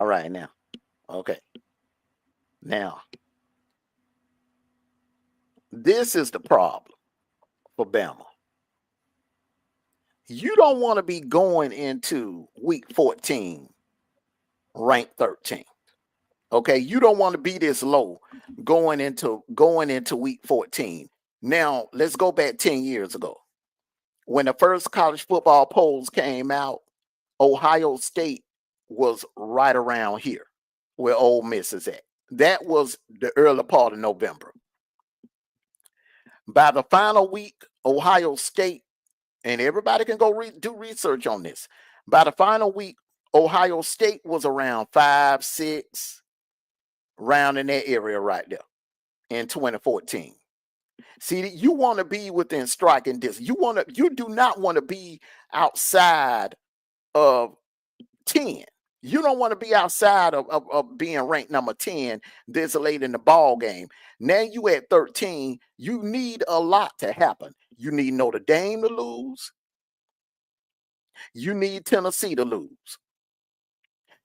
B: All right, now. Okay. Now, this is the problem for Bama. You don't want to be going into week 14 ranked 13th. Okay, you don't want to be this low going into week 14. Now, let's go back 10 years ago. When the first college football polls came out, Ohio State was right around here where Ole Miss is at. That was the early part of November. By the final week, Ohio State, and everybody can go do research on this. By the final week, Ohio State was around 5, 6, around in that area right there in 2014. See, you want to be within striking distance. You do not want to be outside of 10. You don't want to be outside of being ranked number 10 this late in the ball game. Now you at 13. You need a lot to happen. You need Notre Dame to lose. You need Tennessee to lose.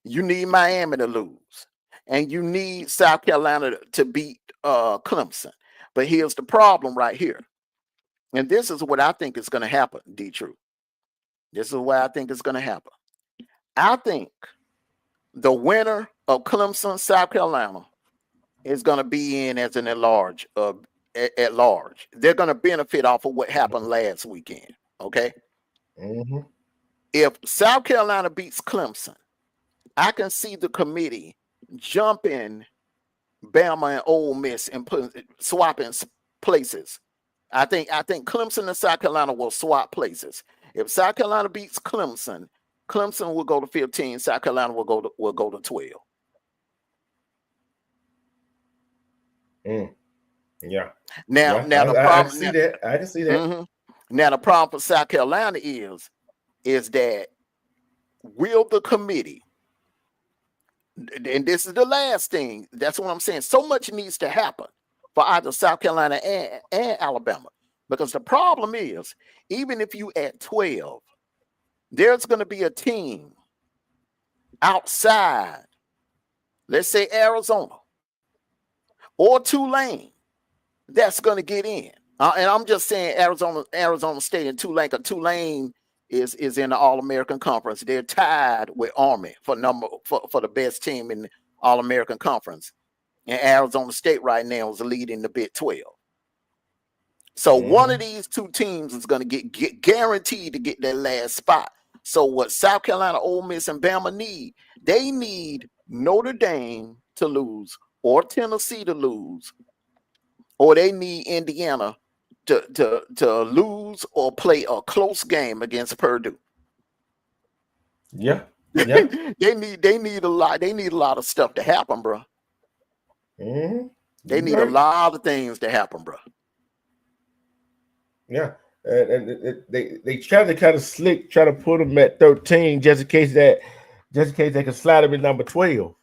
B: You need Miami to lose. And you need South Carolina to beat Clemson. But here's the problem right here. And this is what I think is going to happen, D-True. This is what I think is going to happen. I think the winner of Clemson, South Carolina, is going to be in as an at large. They're going to benefit off of what happened last weekend. Okay.
A: Mm-hmm.
B: If South Carolina beats Clemson, I can see the committee jumping Bama and Ole Miss and swapping places. I think Clemson and South Carolina will swap places. If South Carolina beats Clemson, Clemson will go to 15. South Carolina will go to 12.
A: Yeah.
B: Now the problem.
A: I can see that. I can see that.
B: Mm-hmm. Now the problem for South Carolina is that will the committee, and this is the last thing. That's what I'm saying. So much needs to happen for either South Carolina and Alabama, because the problem is, even if you at 12, there's going to be a team outside, let's say Arizona or Tulane, that's going to get in. And I'm just saying Arizona State and Tulane. Tulane is in the All-American Conference. They're tied with Army for the best team in the All-American Conference. And Arizona State right now is leading the Big 12. So one of these two teams is going to get guaranteed to get that last spot. So what South Carolina, Ole Miss, and Bama need, they need Notre Dame to lose or Tennessee to lose, or they need Indiana to lose or play a close game against Purdue.
A: Yeah. Yeah.
B: they need a lot. They need a lot of stuff to happen, bro.
A: Mm-hmm.
B: They need a lot of things to happen, bro.
A: Yeah. And they try to kind of slick, try to put them at 13 just in case they can slide them in number 12.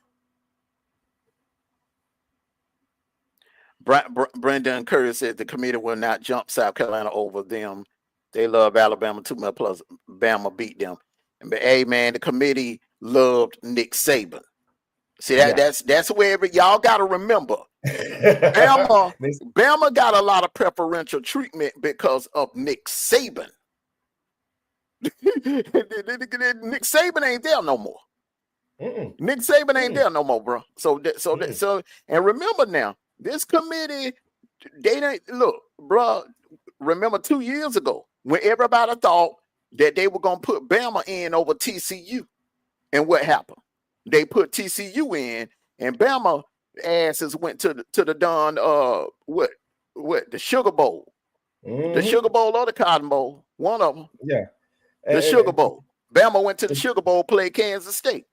B: Brendan Curtis said the committee will not jump South Carolina over them. They love Alabama too much, plus Bama beat them. But hey, man, the committee loved Nick Saban. See, that's where y'all got to remember. Bama got a lot of preferential treatment because of Nick Saban. Nick Saban ain't there no more. Nick Saban ain't there no more, bro. So and remember now, this committee, they didn't look, bro. Remember 2 years ago when everybody thought that they were gonna put Bama in over TCU, and what happened? They put TCU in, and Bama asses went to the Don what the Sugar Bowl, the Sugar Bowl or the Cotton Bowl, one of them.
A: Yeah,
B: the Sugar Bowl. Bama went to the Sugar Bowl, played Kansas State,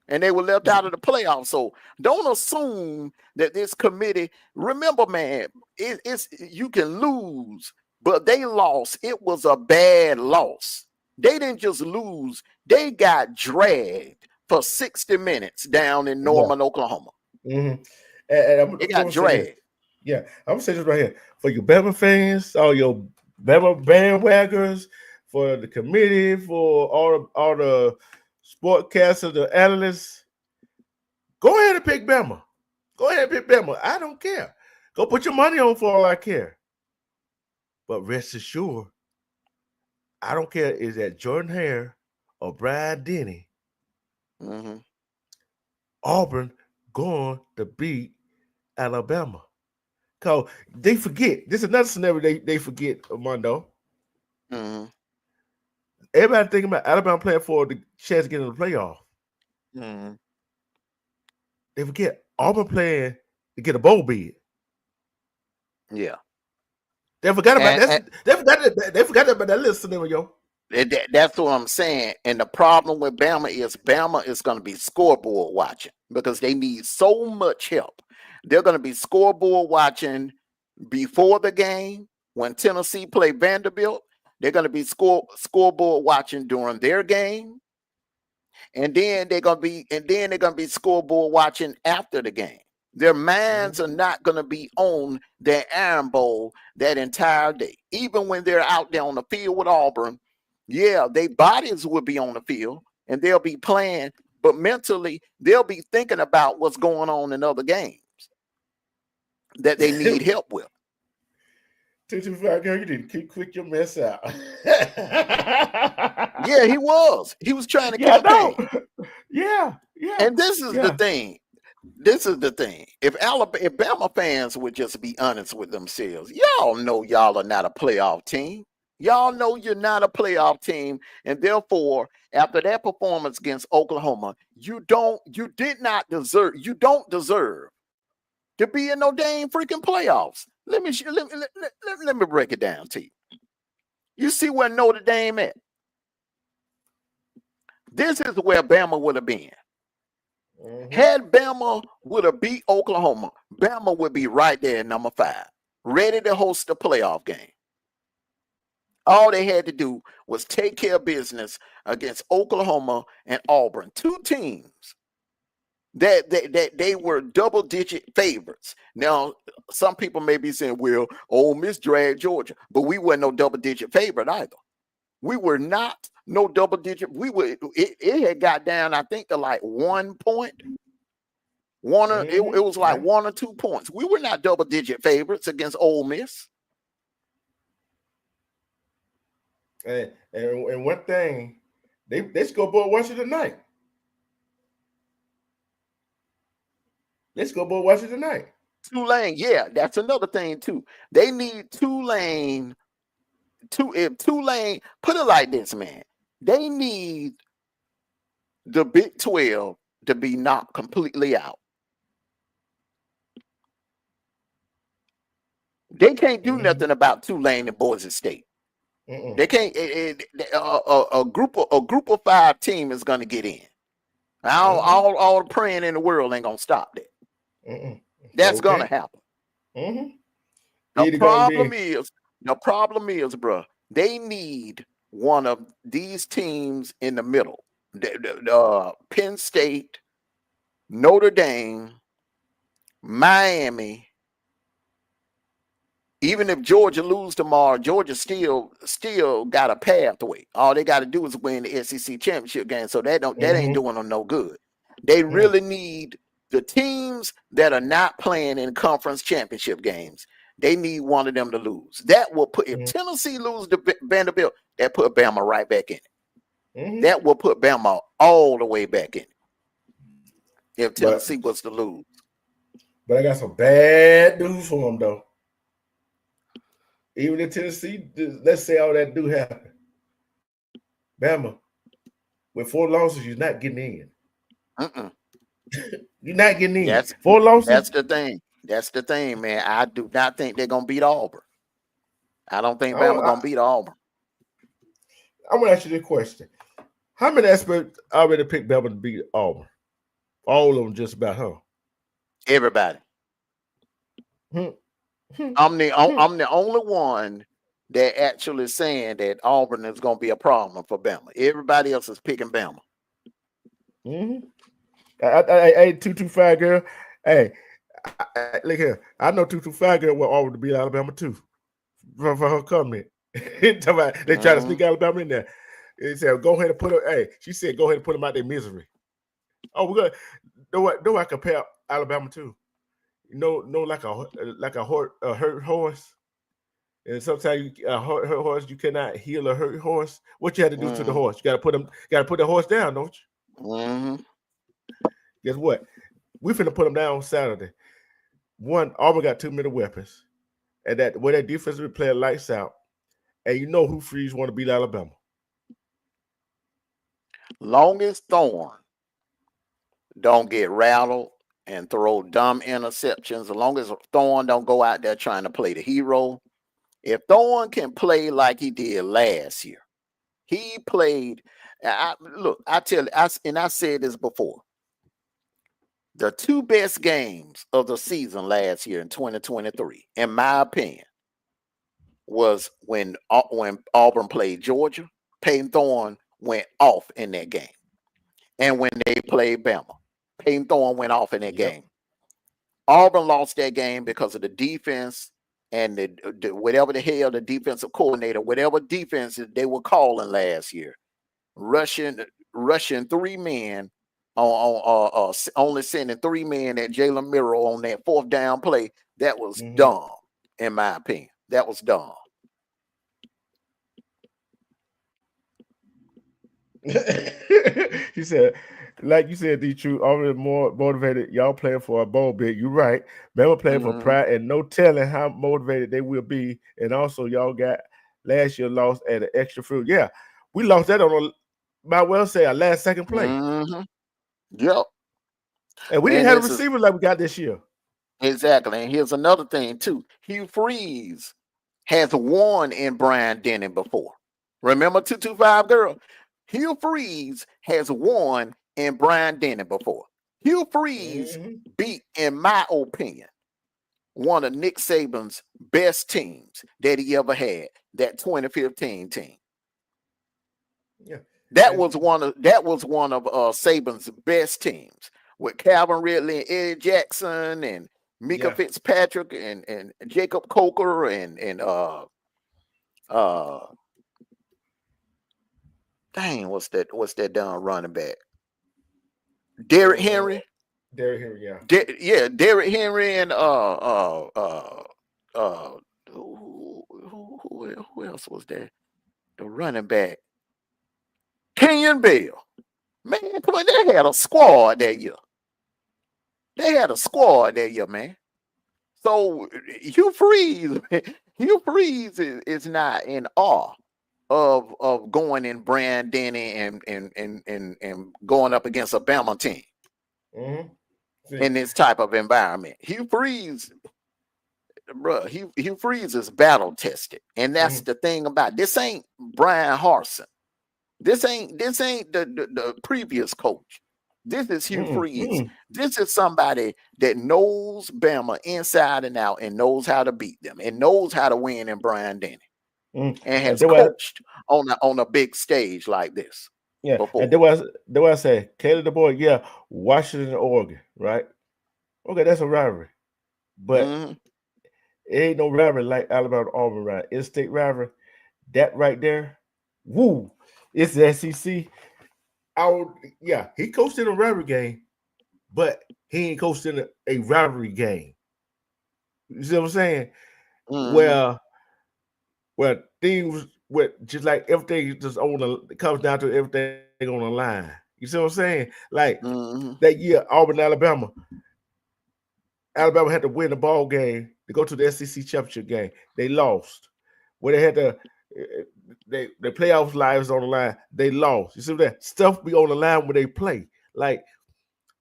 B: and they were left out of the playoffs. So don't assume that this committee. Remember, man, it's you can lose, but they lost. It was a bad loss. They didn't just lose; they got dragged for 60 minutes down in Norman, Oklahoma.
A: Mm-hmm. And I'm
B: It got
A: gonna say this.
B: dragged.
A: Yeah, I'm gonna say this right here for your Bama fans, all your Bama bandwaggers, for the committee, for all the sportcasters, the analysts. Go ahead and pick Bama. Go ahead and pick Bama. I don't care. Go put your money on for all I care. But rest assured, I don't care is that Jordan Hare or Bryant-Denny,
B: Mm-hmm.
A: Auburn going to beat Alabama. Cause they forget. This is another scenario they forget, Armando.
B: Mm-hmm.
A: Everybody thinking about Alabama playing for the chance to get in the playoff.
B: Mm-hmm.
A: They forget Auburn playing to get a bowl bid.
B: Yeah.
A: They forgot about
B: And,
A: that. They forgot about that little scenario.
B: that's what I'm saying. And the problem with Bama is going to be scoreboard watching because they need so much help. They're going to be scoreboard watching before the game when Tennessee play Vanderbilt. They're going to be scoreboard watching during their game, and then they're going to be scoreboard watching after the game. Their minds are not going to be on their Iron Bowl that entire day. Even when they're out there on the field with Auburn, yeah, their bodies will be on the field and they'll be playing, but mentally they'll be thinking about what's going on in other games that they need help with.
A: 225 girl, you need to quit your mess out.
B: Yeah, he was. He was trying to
A: Yeah,
B: campaign.
A: no. Yeah.
B: And this is the thing. This is the thing. If Bama fans would just be honest with themselves, y'all know y'all are not a playoff team. Y'all know you're not a playoff team, and therefore, after that performance against Oklahoma, you don't deserve to be in no dang freaking playoffs. Let me break it down to you. You see where Notre Dame at? This is where Bama would have been. Mm-hmm. Had Bama would have beat Oklahoma, Bama would be right there at number 5, ready to host a playoff game. All they had to do was take care of business against Oklahoma and Auburn, 2 teams that they were double-digit favorites. Now, some people may be saying, well, Ole Miss dragged Georgia, but we weren't no double-digit favorite either. We were not no double-digit. It had got down, I think, to like 1 point. It was like 1 or 2 points. We were not double-digit favorites against Ole Miss.
A: And one thing, they scoreboard Washington tonight. Let's go, boy. Watch it tonight.
B: Tulane, yeah, that's another thing too. They need Tulane. If Tulane, put it like this, man, they need the Big 12 to be knocked completely out. They can't do nothing about Tulane and Boise State. They can't. A group of 5 team is going to get in. All the praying in the world ain't gonna stop that. That's gonna happen. The problem is, bro, they need one of these teams in the middle. Penn State, Notre Dame, Miami. Even if Georgia lose tomorrow, Georgia still got a pathway. All they got to do is win the SEC championship game. So that ain't doing them no good. They really need the teams that are not playing in conference championship games. They need one of them to lose. That will put, if Tennessee loses to Vanderbilt, that put Bama right back in it. That will put Bama all the way back in it. If Tennessee was to lose.
A: But I got some bad news for them, though. Even in Tennessee, let's say all that do happen. Bama, with 4 losses, you're not getting in. You're not getting in. 4 losses.
B: That's the thing. That's the thing, man. I do not think they're gonna beat Auburn. I don't think Bama gonna beat Auburn.
A: I'm gonna ask you this question: how many experts already picked Bama to beat Auburn? All of them, just about, huh?
B: Everybody. I'm the only one that actually saying that Auburn is going to be a problem for Bama. Everybody else is picking Bama.
A: Hey, 225 girl, Hey, look here. I know 225 girl will Auburn to beat Alabama too for her comment. They try to
B: Mm-hmm.
A: sneak Alabama in there. They said, "Go ahead and put her." Hey, she said, "Go ahead and put them out their misery." Oh, we're good. Do I compare Alabama to? Like a hurt horse. And sometimes a hurt horse you cannot heal a hurt horse. What you had to do to the
B: Mm-hmm.
A: horse? You got to put the horse down, don't
B: Mm-hmm.
A: you? Guess what? We finna put them down on Saturday. One, Auburn got too many weapons, and that where that defensive player lights out, and you know who frees want to beat Alabama.
B: Long as Thorne don't get rattled and throw dumb interceptions, as long as Thorne don't go out there trying to play the hero. If Thorne can play like he did last year, he played. Look, I tell you, I said this before. The two best games of the season last year in 2023, in my opinion, was when Auburn played Georgia. Peyton Thorne went off in that game, and when they played Bama, Peyton Thorne went off in that
A: Yep.
B: game. Auburn lost that game because of the defense and the whatever the hell the defensive coordinator, whatever defense they were calling last year, rushing three men only sending three men at Jalen Miro on that fourth down play. That was
A: Mm-hmm.
B: dumb, in my opinion. That was dumb.
A: She said, like you said, D True, already more motivated. Y'all playing for a bowl bid. You're right. Bama playing for
B: Mm-hmm.
A: pride, and no telling how motivated they will be. And also, y'all got last year lost at an extra fruit. Yeah, we lost that on might well say a last second play,
B: Mm-hmm. Yep.
A: and we didn't
B: And
A: have a
B: this is
A: receiver like we got this year.
B: exactly. And here's another thing too. Hugh Freeze has won in Bryant-Denny before. Remember 225 girl? Hugh Freeze has won in Bryant-Denny before. Hugh Freeze
A: Mm-hmm.
B: beat, in my opinion, one of Nick Saban's best teams that he ever had, that 2015 team.
A: Yeah,
B: That
A: and
B: was one of Saban's best teams with Calvin Ridley and Eddie Jackson and Mika
A: yeah,
B: Fitzpatrick and Jacob Coker and uh dang, what's that dumb running back? Derrick
A: uh,
B: Henry.
A: Derrick Henry. Yeah,
B: Derrick Henry and uh who else was there? The running back. Kenyon Bell. Man, come on, they had a squad that year. They had a squad that year, man. So Hugh Freeze, Hugh Freeze is not in awe of going in Bryant-Denny and going up against a Bama team
A: mm-hmm. See,
B: in this type of environment. Hugh Freeze, bro, Hugh Freeze is battle tested, and that's
A: mm-hmm.
B: the thing about this. Ain't Brian Harsin. This ain't the previous coach. This is Hugh Freeze.
A: Mm-hmm.
B: This is somebody that knows Bama inside and out and knows how to beat them and knows how to win in Bryant-Denny
A: Mm-hmm.
B: and
A: And
B: has
A: there was
B: coached on a big stage like this
A: Yeah, and
B: before.
A: there was say Caleb the boy, yeah, Washington and Oregon, right? Okay, that's a rivalry, but
B: Mm-hmm.
A: it ain't no rivalry like Alabama Auburn, right? It's state rivalry. That right there, woo! It's the SEC. Yeah, he coached in a rivalry game, but he ain't coached in a rivalry game. You see what I'm saying?
B: Mm-hmm.
A: Well, things with just like everything just on the it comes down to everything on the line. You see what I'm saying? Like
B: Mm-hmm.
A: that year, Auburn, Alabama had to win the ball game to go to the SEC championship game. They lost. Where they had to, their playoffs lives on the line. They lost. You see that stuff be on the line when they play. Like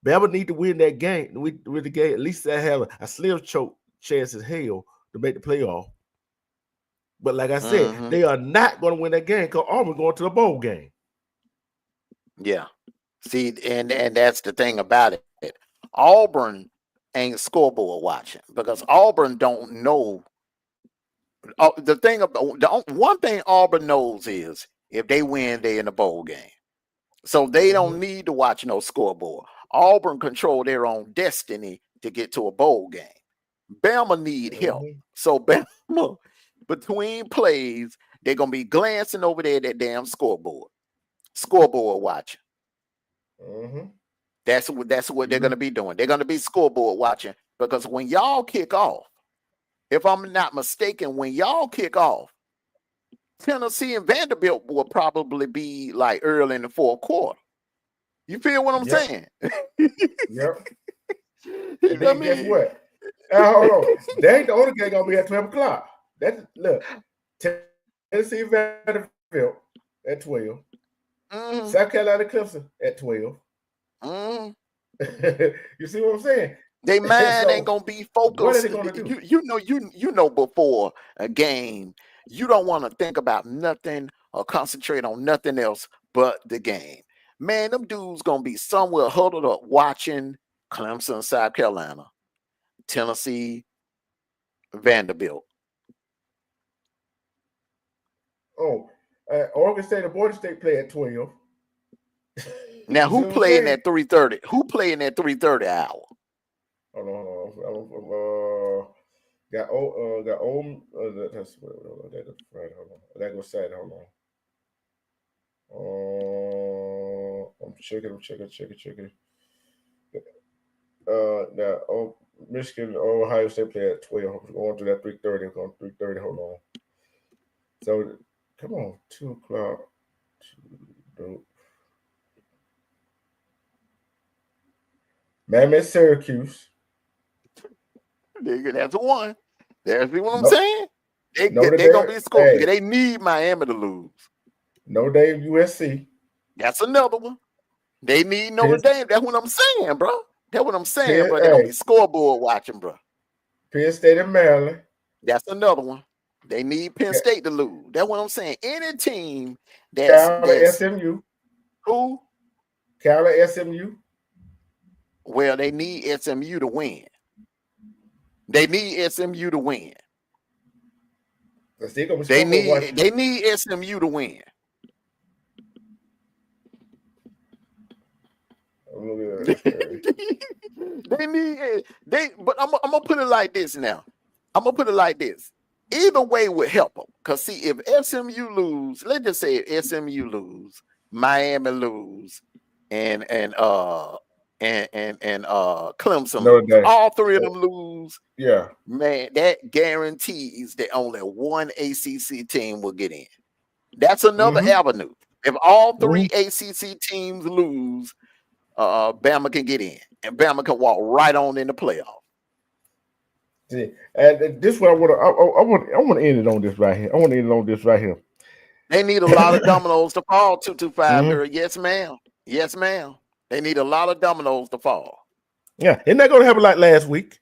A: Bama need to win that game. With the game, at least they have a slim choke chance as hell to make the playoff. But like I said,
B: Mm-hmm.
A: they are not going to win that game because Auburn going to the bowl game.
B: Yeah. See, and that's the thing about it. Auburn ain't scoreboard watching because Auburn don't know. The thing about one thing Auburn knows is if they win, they in the bowl game. So they don't
A: Mm-hmm.
B: need to watch no scoreboard. Auburn control their own destiny to get to a bowl game. Bama need help. So Bama, between plays, they're gonna be glancing over there at that damn scoreboard watching. That's what they're gonna be doing. They're gonna be scoreboard watching, because when y'all kick off, if I'm not mistaken, when y'all kick off, Tennessee and Vanderbilt will probably be like early in the fourth quarter. You feel what I'm saying?
A: Yep. And then guess what? Hold on. They ain't the only game gonna be at 12 o'clock. Look, Tennessee Vanderbilt at 12. South Carolina Clemson at 12. You see what I'm saying?
B: They mind ain't gonna be focused.
A: What are they gonna do?
B: You know before a game, you don't want to think about nothing or concentrate on nothing else but the game. Man, them dudes gonna be somewhere huddled up watching Clemson, South Carolina, Tennessee, Vanderbilt.
A: Oregon State and Boise State play at 12.
B: Now, who playing at 3:30? Who playing at 3:30 hour?
A: Hold on. Got that's Friday. Hold on. That goes Saturday. Hold on. I'm checking. Now, Michigan, Ohio State play at 12. I'm going to that 3:30. I'm going 3:30. Hold on. So, come on, 2 o'clock. Mammoth, Syracuse.
B: That's one. There's what I'm saying. They're gonna be scoring. They need Miami to lose.
A: Notre Dame, USC.
B: That's another one. They need Notre Dame. That's what I'm saying, bro. That's what I'm saying, bro. They're gonna be scoreboard watching, bro.
A: Penn State and Maryland.
B: That's another one. They need Penn State to lose. That's what I'm saying. Any team that's
A: SMU.
B: Who?
A: Carolina, SMU.
B: Well, they need SMU to win. They need SMU to win. They need SMU to win. But I'm gonna put it like this now. I'm gonna put it like this. Either way would help them. Because see, if SMU lose, let's just say if SMU lose, Miami lose, and Clemson lose. All three of them lose.
A: Yeah.
B: Man, that guarantees that only one ACC team will get in. That's another avenue. If all three ACC teams lose, Bama can get in. And Bama can walk right on in the playoff.
A: See, and this is what I want to end it on this right here.
B: They need a lot of dominoes to fall. 225 girl. Yes, ma'am. Yes, ma'am. They need a lot of dominoes to fall.
A: Yeah, isn't that going to happen like last week?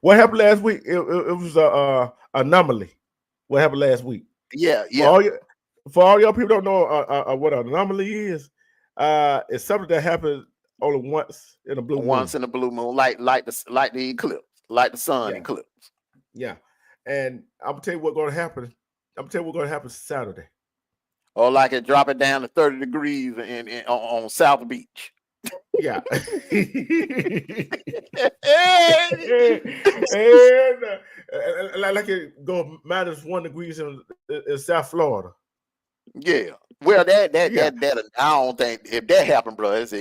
A: What happened last week? It was a anomaly. What happened last week?
B: Yeah.
A: For all y'all people don't know what an anomaly is, it's something that happens only once in a blue moon.
B: Once in a blue moon, like the eclipse, like the sun eclipse.
A: Yeah, and I'm gonna tell you what's going to happen. Saturday.
B: Or like it dropping down to 30 degrees on South Beach.
A: Yeah. and like it go -1 degrees in South Florida.
B: Yeah. Well, that I don't think if that happened, bro, it's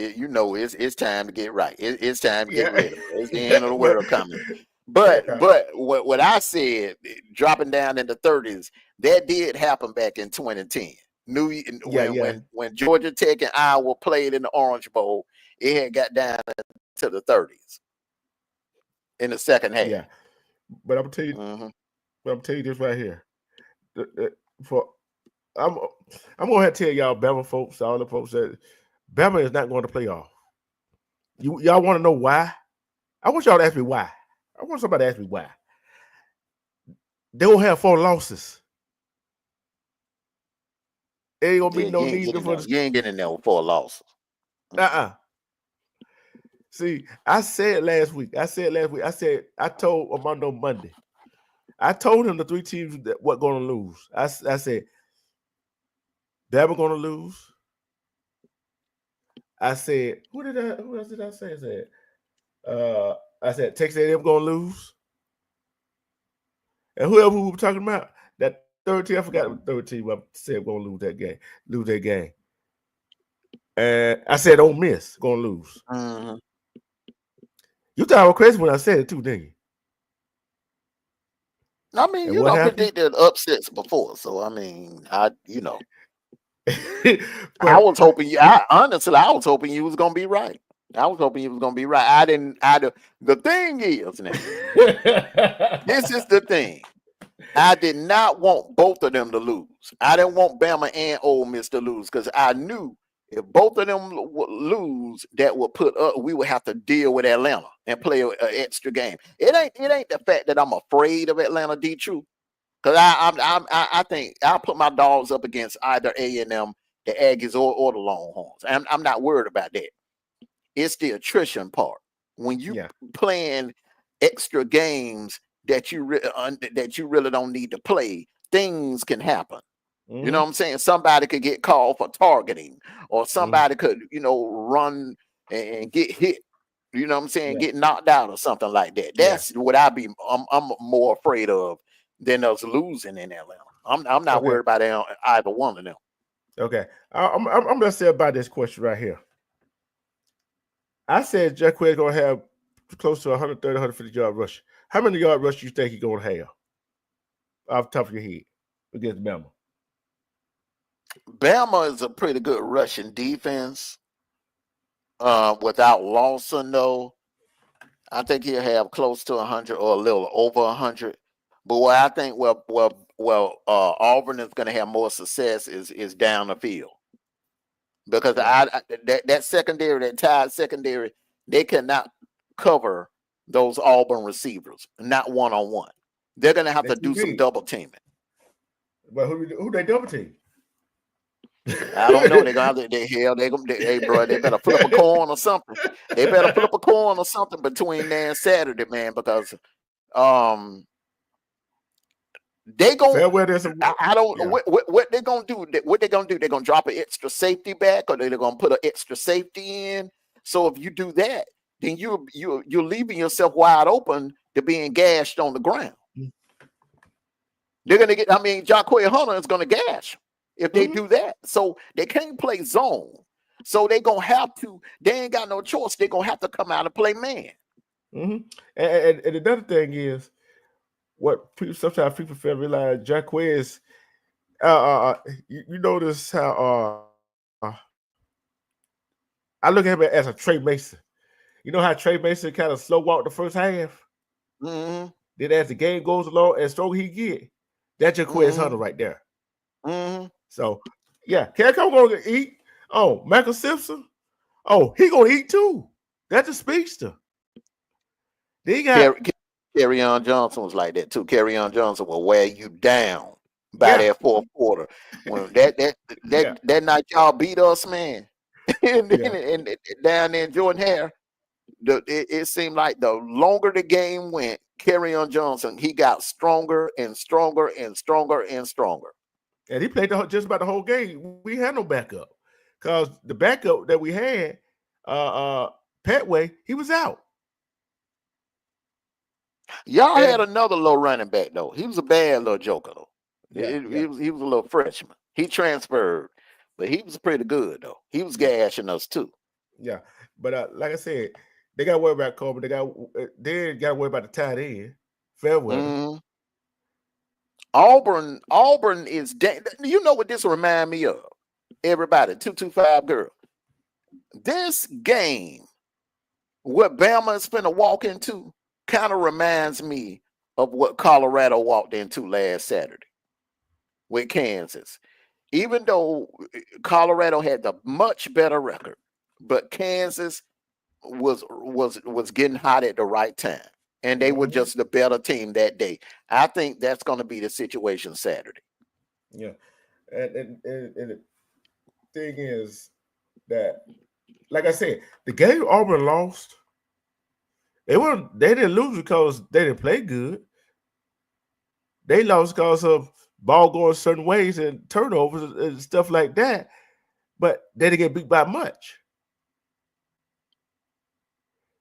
B: time to get right. It's time to get ready. It's the end of the world coming. But what I said, dropping down in the 30s, that did happen back in 2010. When Georgia Tech and Iowa played in the Orange Bowl, it had got down to the 30s in the second half.
A: Yeah, but I'm gonna tell you this right here. I'm gonna have to tell y'all, Bama folks, all the folks that Bama is not going to playoff. Y'all want to know why? I want y'all to ask me why. I want somebody to ask me why. They will have 4 losses. There ain't gonna be no need for this.
B: You ain't getting there with 4 losses.
A: See, I said last week. I told Armando Monday. I told him the 3 teams that what going to lose. I said Bama going to lose. I said, who else did I say? I said I said Texas A&M gonna lose, and whoever we were talking about, that third team, I forgot the third team. I said gonna lose that game. And I said Ole Miss gonna lose.
B: Mm-hmm.
A: You thought I was crazy when I said it too, didn't you?
B: I mean,
A: And what happened?
B: predicted upsets before, so I mean, I
A: But
B: was hoping you. Honestly, I was hoping you was gonna be right. I was hoping you was gonna be right. I didn't. The thing is now, this is the thing. I did not want both of them to lose. I didn't want Bama and Ole Miss to lose because I knew if both of them would lose, that would put up. We would have to deal with Atlanta and play an extra game. It ain't the fact that I'm afraid of Atlanta, D. True, because I think I'll put my dogs up against either A&M, the Aggies, or the Longhorns. I'm not worried about that. It's the attrition part. When you playing extra games that you really don't need to play, things can happen.
A: Mm-hmm.
B: You know what I'm saying? Somebody could get called for targeting, or somebody could, run and get hit. You know what I'm saying? Get knocked out or something like that. That's what I'm more afraid of than us losing in Atlanta. I'm not worried about either one of them.
A: Okay, I'm gonna say about this question right here. I said Jacquez gonna have close to 130, 150 yard rush. How many yard rush you think he's gonna have off the top of your head against Bama?
B: Bama is a pretty good rushing defense. Without Lawson, though, I think he'll have close to 100 or a little over 100. But what I think, Auburn is going to have more success is down the field, because that secondary, that tied secondary, they cannot cover those Auburn receivers, not one on one. They're going to have to do some double teaming.
A: But who they double team?
B: I don't know. They're gonna have to. They better flip a coin or something. They better flip a coin or something between now and Saturday, man, because they gonna. I don't. What they gonna do? What they gonna do? They're gonna drop an extra safety back, or they're gonna put an extra safety in. So if you do that, then you're leaving yourself wide open to being gashed on the ground. They're gonna get. I mean, Jacquez Hunter is gonna gash if they do that. So they can't play zone. So they're gonna have to. They ain't got no choice. They're gonna have to come out and play man.
A: Mm-hmm. And another thing is, what sometimes people fail to realize, Jacquez. You notice how I look at him as a Trey Mason. You know how Trey Mason kind of slow walked the first half.
B: Mm-hmm.
A: Then as the game goes along, as strong he get, that's Jacquez Hunter right there.
B: Mm-hmm.
A: So yeah, Cam gonna eat. Oh, Michael Simpson. Oh, he gonna eat too. That's a speedster. They got
B: Kerryon Johnson was like that too. Kerryon Johnson will wear you down by that fourth quarter. When that night y'all beat us, man, and down there in Jordan Hare, it seemed like the longer the game went, Kerryon Johnson, he got stronger and stronger and stronger and stronger.
A: And he played just about the whole game. We had no backup, because the backup that we had, Petway, he was out.
B: Y'all had another little running back though. He was a bad little joker though. He was a little freshman. He transferred, but he was pretty good though. He was gashing us too.
A: Yeah, but like I said, they got to worry about Coleman. They got to worry about the tight end, Fairweather.
B: Mm-hmm. Auburn is. You know what this remind me of? Everybody, 225 girl. This game, what Bama is finna walk into, kind of reminds me of what Colorado walked into last Saturday with Kansas. Even though Colorado had the much better record, but Kansas was getting hot at the right time, and they were just the better team that day. I think that's going to be the situation Saturday.
A: Yeah, and the thing is that, like I said, the game Auburn lost. They didn't lose because they didn't play good. They lost because of ball going certain ways and turnovers and stuff like that. But they didn't get beat by much.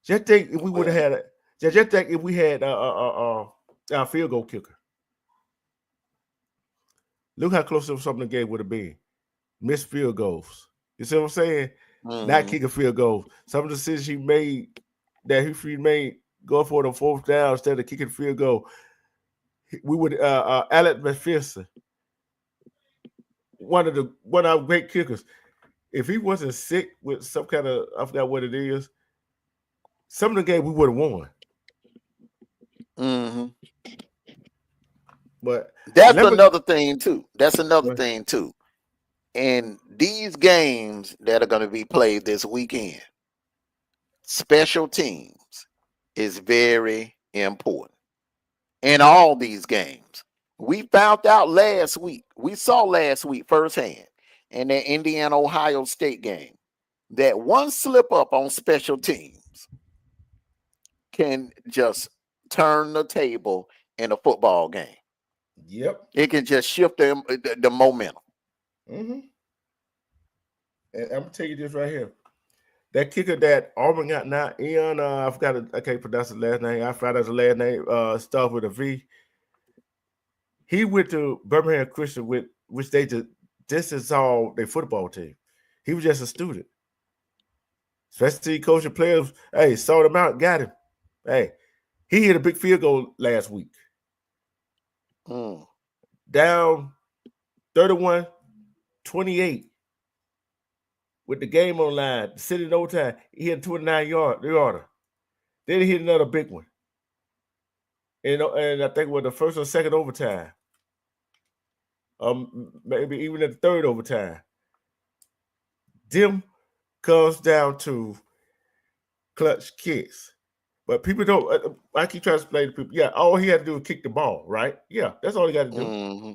A: Just think if we would have had Just think if we had our field goal kicker. Look how close some of the game would have been. Missed field goals. You see what I'm saying? Not kicking field goals. Some of the decisions he made going for the fourth down instead of kicking field goal. We would Alec McPherson, one of our great kickers. If he wasn't sick with some kind of, I forgot what it is, some of the game we would have won. But
B: that's another thing too. And these games that are going to be played this weekend, special teams is very important in all these games. We found out last week, we saw last week firsthand in the Indiana-Ohio State game that one slip up on special teams can just turn the table in a football game.
A: Yep.
B: It can just shift the momentum.
A: And I'm going to tell you this right here. That kicker that Auburn got now, Ian, I can't pronounce his last name. I found out his last name starts with a V. He went to Birmingham Christian, which they just is all their football team. He was just a student. Especially coaching players, hey, sought him out, got him. Hey, he hit a big field goal last week. Down 31-28 with the game on line, sitting in overtime. He hit a 29-yarder. Then he hit another big one. And I think it was the first or second overtime. Maybe even at the third overtime. Them comes down to clutch kicks. But people don't, I keep trying to explain to people, yeah, all he had to do was kick the ball, right? Yeah, that's all he got to do.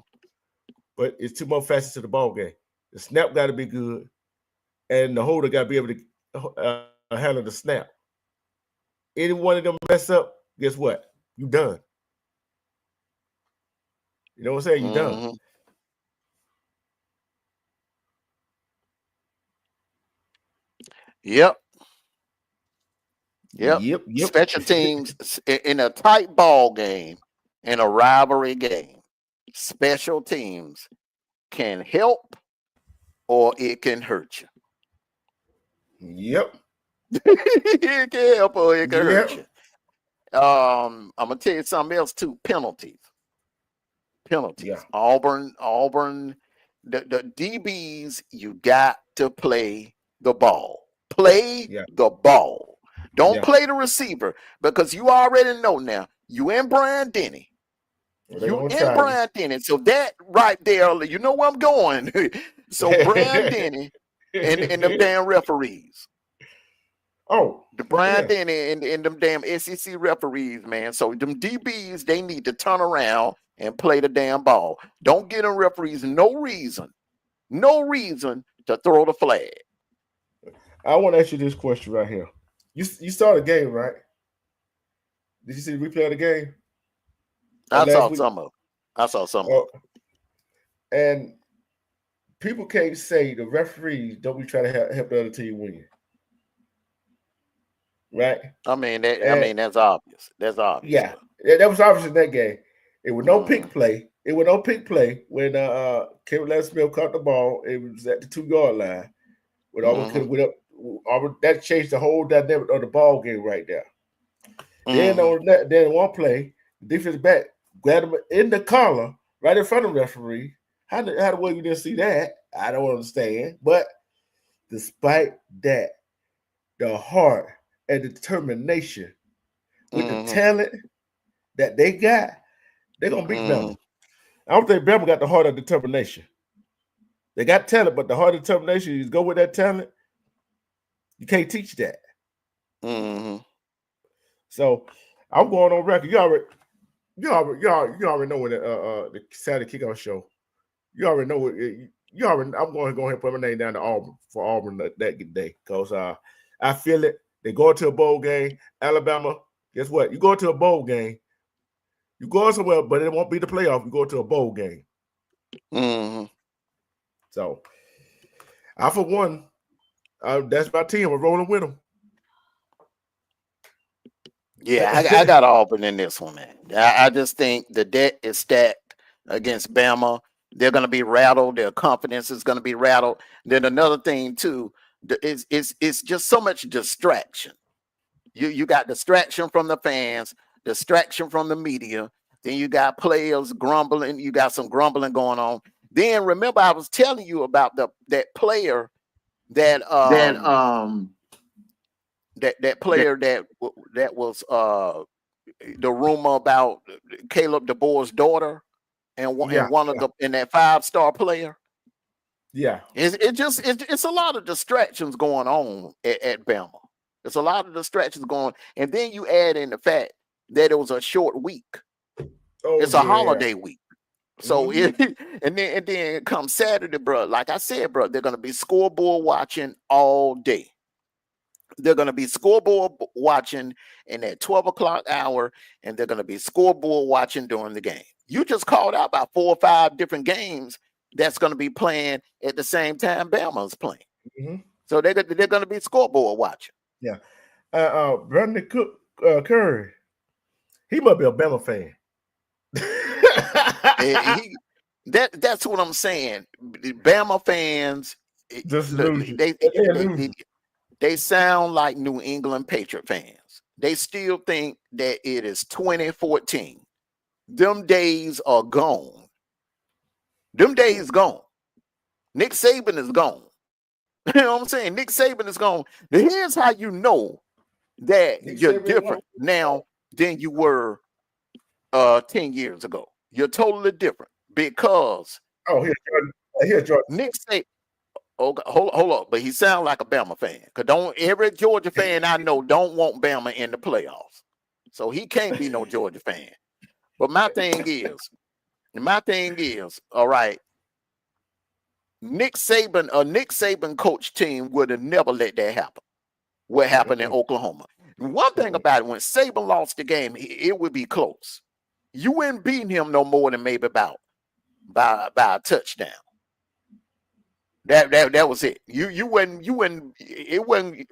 A: But it's two more facets to the ball game. The snap got to be good, and the holder got to be able to handle the snap. Any one of them mess up, guess what? You done. You know what I'm saying? You done.
B: Yep. Special teams in a tight ball game, in a rivalry game, special teams can help or it can hurt you.
A: Yep.
B: It can help or it can hurt you. I'm gonna tell you something else too. Penalties.
A: Yeah.
B: Auburn, the DBs, you got to play the ball. Play the ball. Don't play the receiver, because you already know now. You and Bryant-Denny. Bryant-Denny. So that right there, you know where I'm going. So Bryant-Denny and them damn referees. The Bryant-Denny and them damn SEC referees, man. So them DBs, they need to turn around and play the damn ball. Don't get them referees no reason to throw the flag.
A: I want to ask you this question right here. You saw the game, right? Did you see the replay of the game?
B: I saw some of it.
A: And people can't say the referees don't be trying to help the other team win. Right?
B: I mean, that's obvious. That's obvious.
A: Yeah, that was obvious in that game. It was no pick play. It was no pick play when Kevin Smith caught the ball. It was at the 2-yard line. When Auburn could have went up. Auburn, that changed the whole dynamic of the ball game right there. Then one play, the defensive back grabbed him in the collar right in front of the referee. How the way we didn't see that? I don't understand. But despite that, the heart and determination with the talent that they got, they're gonna beat Bama. I don't think Bama got the heart of determination. They got talent, but the heart of determination, you go with that talent, you can't teach that. So I'm going on record. You already know what the Saturday kickoff show. You already know what. I'm going to go ahead and put my name down to Auburn for Auburn that day, because I feel it. They go to a bowl game. Alabama, guess what? You go to a bowl game. You go somewhere, but it won't be the playoff. You go to a bowl game. So, I for one, that's my team. I'm rolling with them.
B: Yeah, I got Auburn in this one, man. I just think the deck is stacked against Bama. They're going to be rattled. Their confidence is going to be rattled. Then another thing too is just so much distraction. You got distraction from the fans, distraction from the media. Then you got players grumbling. You got some grumbling going on. Then remember, I was telling you about that player that
C: That
B: that player that was the rumor about Caleb DeBoer's daughter
A: Yeah,
B: and one of the and that 5-star player.
A: yeah.
B: It's a lot of distractions going on at Bama. It's a lot of distractions going, and then you add in the fact that it was a short week.
A: Oh
B: It's a
A: yeah.
B: holiday week. So and then it comes Saturday, bro. Like I said, bro, they're gonna be scoreboard watching all day. They're going to be scoreboard watching in that 12 o'clock hour, and they're going to be scoreboard watching during the game. You just called out about 4 or 5 different games that's going to be playing at the same time Bama's playing.
A: Mm-hmm.
B: So they're going to be scoreboard watching.
A: Yeah. Brandon Cook Curry, he must be a Bama fan.
B: That's what I'm saying. Bama fans, they sound like New England Patriot fans. They still think that it is 2014. Them days are gone. Them days gone. Nick Saban is gone. You know what I'm saying? Nick Saban is gone. Now, here's how you know that you're different now than you were 10 years ago. You're totally different because
A: here's Jordan.
B: Nick Saban. Oh, hold up, but he sounds like a Bama fan. Cause don't every Georgia fan I know don't want Bama in the playoffs, so he can't be no Georgia fan. But my thing is, all right. Nick Saban coach team would have never let that happen. What happened in Oklahoma? One thing about it, when Saban lost the game, it would be close. You wouldn't beat him no more than maybe by a touchdown. That was it. You wouldn't it wasn't.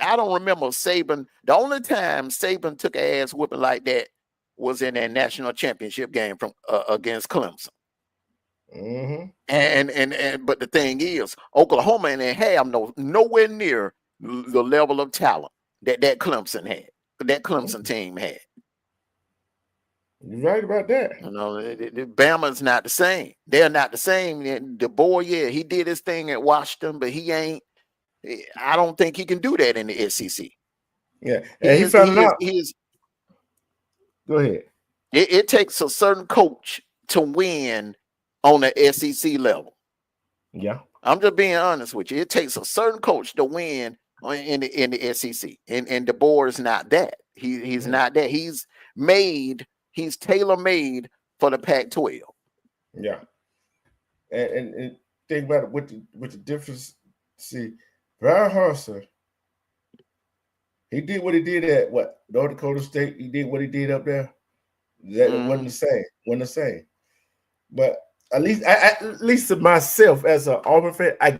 B: I don't remember Saban. The only time Saban took an ass whooping like that was in that national championship game from against Clemson.
A: Mm-hmm.
B: And but the thing is, Oklahoma and they have nowhere near the level of talent that Clemson had, that Clemson team had.
A: You're right about that.
B: You know, Bama's not the same. They're not the same. The boy, yeah, he did his thing at Washington, but he ain't. I don't think he can do that in the SEC.
A: Yeah, and he found out. Go ahead.
B: It takes a certain coach to win on the SEC level.
A: Yeah,
B: I'm just being honest with you. It takes a certain coach to win in the SEC, and the board is not that. He's not that. He's tailor-made for the Pac-12.
A: Yeah, and think about it with the difference. See, Brian Harsin, he did what he did at North Dakota State. He did what he did up there. That wasn't the same. Wasn't the same. But at least to myself as an Auburn fan, I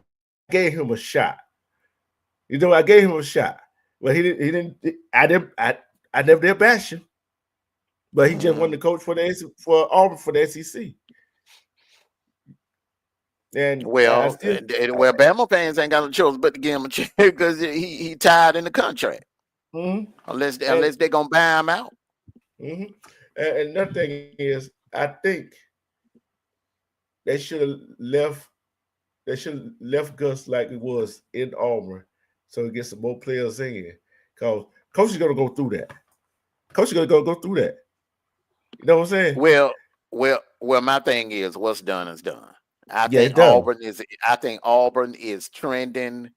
A: gave him a shot. You know, I gave him a shot. But he didn't. I never did bash him. But he just wanted to coach for Auburn for the SEC. And
B: Bama fans ain't got no choice but to give him a chance because he tied in the contract.
A: Mm-hmm.
B: Unless they're gonna buy him out.
A: Mm-hmm. And another thing is, I think they should have left. They should have left Gus like it was in Auburn, so to get some more players in. Because coach is gonna go through that. Coach is gonna go through that. You know what I'm saying?
B: Well. My thing is, what's done is done. I think Auburn is trending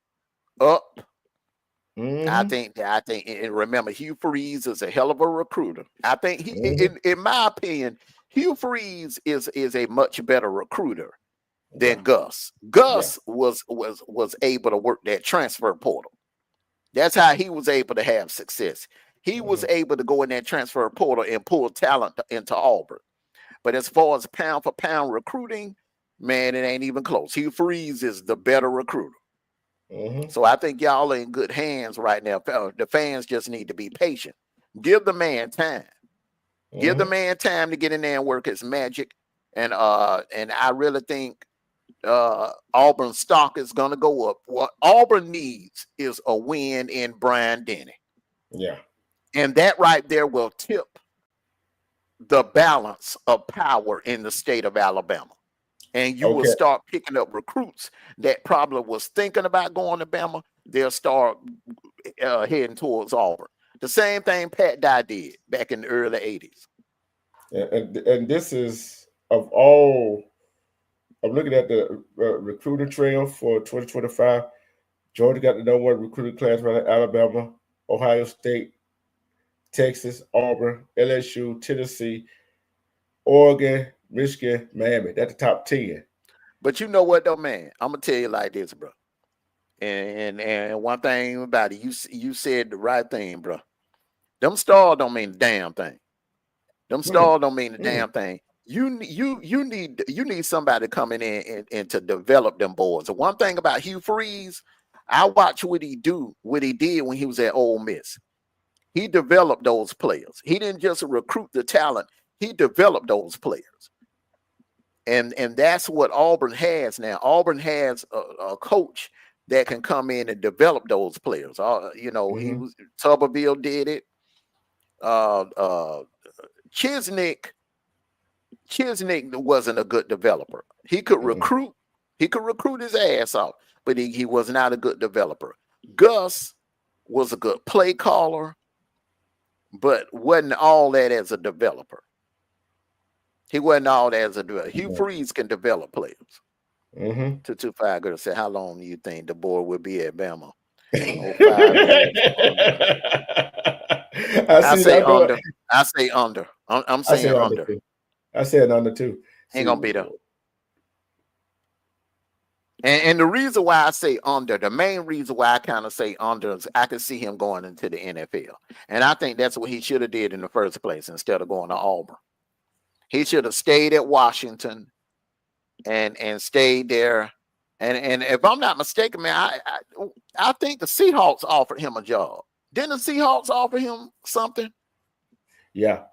B: up.
A: Mm-hmm.
B: I think, and remember, Hugh Freeze is a hell of a recruiter. I think in my opinion, Hugh Freeze is a much better recruiter than Gus. Gus was able to work that transfer portal. That's how he was able to have success. He was able to go in that transfer portal and pull talent into Auburn. But as far as pound for pound recruiting, man, it ain't even close. Hugh Freeze is the better recruiter. So I think y'all are in good hands right now. The fans just need to be patient. Give the man time. Give the man time to get in there and work his magic. And I really think Auburn's stock is going to go up. What Auburn needs is a win in Bryant-Denny.
A: Yeah.
B: And that right there will tip the balance of power in the state of Alabama. And you will start picking up recruits that probably was thinking about going to Bama. They'll start heading towards Auburn. The same thing Pat Dye did back in the early 80s.
A: And this is of all. I'm looking at the recruiting trail for 2025. Georgia got the #1 recruiting class right at Alabama, Ohio State, Texas, Auburn, LSU, Tennessee, Oregon, Michigan, Miami. That's the top 10.
B: But you know what, though, man? I'm gonna tell you like this, bro. And one thing about it, you said the right thing, bro. Them stars don't mean the damn thing. Them stars don't mean the damn thing. You need somebody coming in and to develop them boys. The one thing about Hugh Freeze, I watch what he did when he was at Ole Miss. He developed those players. He didn't just recruit the talent. He developed those players. And that's what Auburn has now. Auburn has a coach that can come in and develop those players. He was Tuberville did it. Chisnick wasn't a good developer. He could recruit. He could recruit his ass off, but he was not a good developer. Gus was a good play caller, but wasn't all that as a developer. He wasn't all that as a developer. Hugh Freeze can develop players. 225 girl said, "How long do you think the boy will be at Bama?" 5 years. I say under. I say under. I'm saying under.
A: I said under too.
B: Ain't gonna be there. And the reason why I say under, the main reason why I kind of say under is I can see him going into the NFL. And I think that's what he should have did in the first place instead of going to Auburn. He should have stayed at Washington and stayed there. And if I'm not mistaken, man, I think the Seahawks offered him a job. Didn't the Seahawks offer him something?
A: Yeah.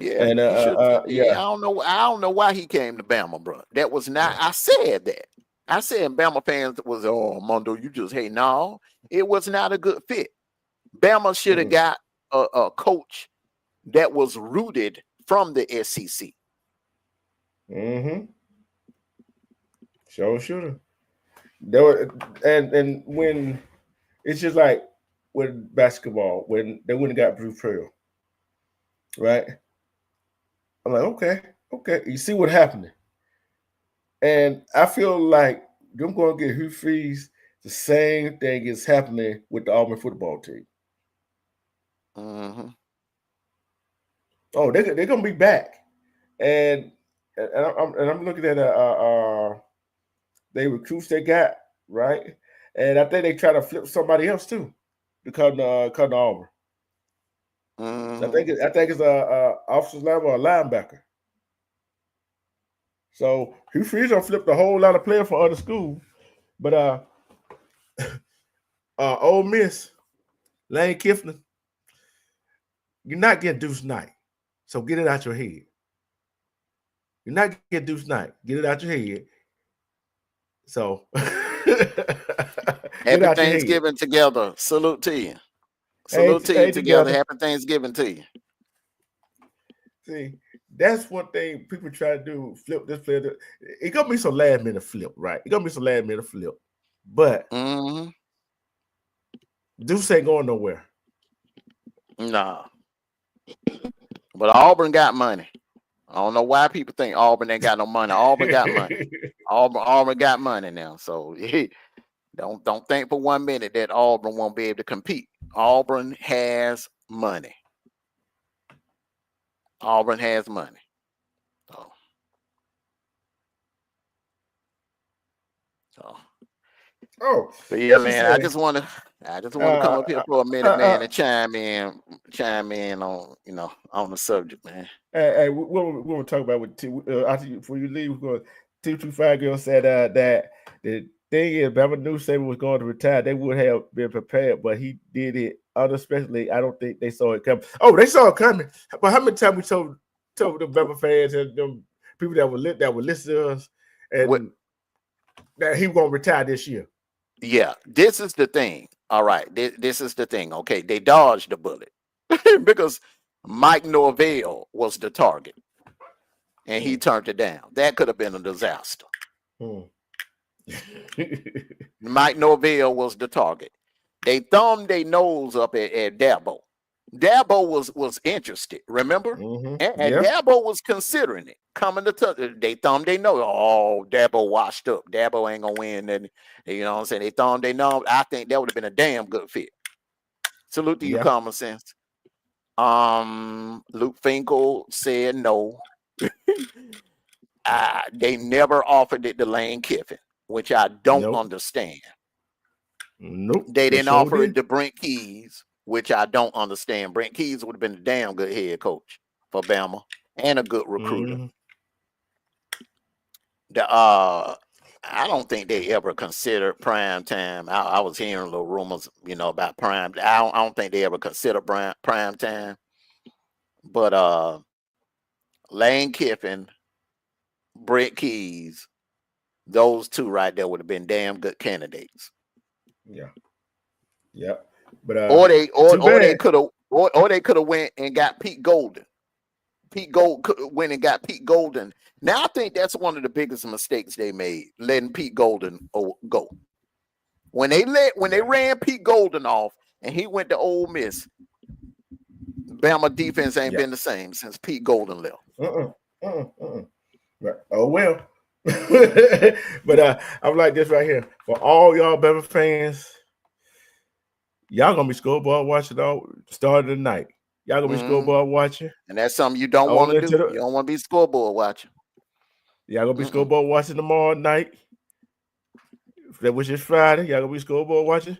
B: And I don't know why he came to Bama, bro. That was not. I said that. I said Bama fans was, Mondo, you just hate. No, it was not a good fit. Bama should have got a coach that was rooted from the SEC.
A: Sure should have. There were, and when it's just like with basketball, when they wouldn't got Bruce Pearl, right? I'm like, okay. You see what happened. And I feel like them going to get Hugh Freeze, the same thing is happening with the Auburn football team. Oh, they're going to be back. And I'm looking at they recruits they got, right? And I think they try to flip somebody else too to come to Auburn. I think it's a offensive lineman or a linebacker. So Hugh Freeze don't flip a whole lot of players for other schools, but Ole Miss, Lane Kiffin, you're not getting Deuce Knight, so get it out your head. You're not getting Deuce Knight, get it out your head. So
B: happy Thanksgiving together. Salute to you. Salute to you together. Happy Thanksgiving to you.
A: See, that's one thing people try to do, flip this player. It gonna be some last minute flip, right? It gonna be some last minute flip. But Deuce ain't going nowhere.
B: Nah. But Auburn got money. I don't know why people think Auburn ain't got no money. Auburn got money. Auburn got money now. So don't think for 1 minute that Auburn won't be able to compete. Auburn has money. Auburn has money. But yeah, man. I just want to come up here for a minute, man, and chime in on on the subject, man.
A: Hey, what we're going to talk about with after before you leave, we're going 225 girl said that thing is, Bama knew Saban was going to retire. They would have been prepared, but he did it unexpectedly. I don't think they saw it coming. Oh, they saw it coming. But how many times we told the Bama fans and them people that would listen to us
B: What?
A: and that he was going to retire this year?
B: Yeah, this is the thing. All right, this is the thing. Okay, they dodged the bullet because Mike Norvell was the target, and he turned it down. That could have been a disaster. Mike Norvell was the target. They thumbed their nose up at Dabo. Dabo was interested, remember? And
A: Yeah.
B: Dabo was considering it. Coming to they thumbed their nose. Oh, Dabo washed up. Dabo ain't gonna win. And you know what I'm saying? They thumbed their nose. I think that would have been a damn good fit. Salute to you, common sense. Luke Finkel said no. They never offered it to Lane Kiffin, which I don't understand.
A: Nope.
B: They didn't offer it to Brent Keys, which I don't understand. Brent Keys would have been a damn good head coach for Bama and a good recruiter. I don't think they ever considered prime time. I was hearing little rumors, about prime. I don't think they ever considered prime time. But Lane Kiffin, Brett Keys, those two right there would have been damn good candidates.
A: Yeah. But
B: or they could have went and got Pete Golden. Went and got Pete Golden. Now I think that's one of the biggest mistakes they made, letting Pete Golden go. When they ran Pete Golden off and he went to Ole Miss, Bama defense ain't been the same since Pete Golden left.
A: Oh well. But I'm like this right here. For all y'all Bama fans, y'all gonna be scoreboard watching all start of the night. Y'all gonna be scoreboard watching.
B: And that's something you don't want to do. You don't want to be scoreboard watching.
A: Y'all gonna be scoreboard watching tomorrow night. Which is Friday. Y'all gonna be scoreboard watching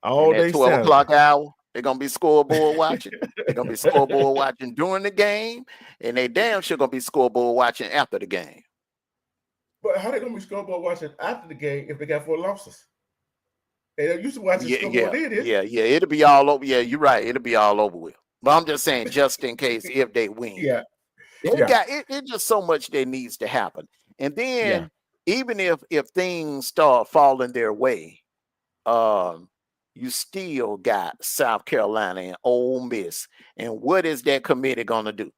A: all day.
B: 12 o'clock hour. They're gonna be scoreboard watching. They're gonna be scoreboard watching during the game, and they damn sure gonna be scoreboard watching after the game.
A: But how they gonna be scoreboard watching after the game if they got 4 losses? They used to watch the scoreboard.
B: Yeah, it'll be all over. Yeah, you're right. It'll be all over with. But I'm just saying, just in case if they win. It's just so much that needs to happen. And then even if things start falling their way, you still got South Carolina and Ole Miss. And what is that committee gonna do?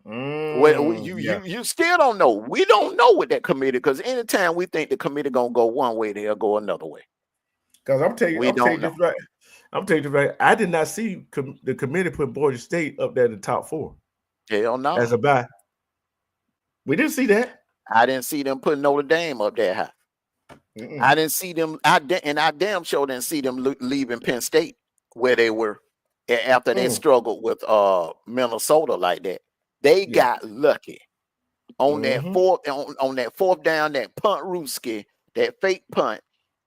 B: You still don't know. We don't know what that committee, because anytime we think the committee gonna go one way, they'll go another way.
A: Because I'm telling you this right. I did not see the committee put Boise State up there in the top 4. Hell no. As a bye. We didn't see that.
B: I didn't see them putting Notre Dame up there high. I didn't see them. I damn sure didn't see them leaving Penn State where they were after they struggled with Minnesota like that. They got lucky on that fourth down, that punt Ruski, that fake punt.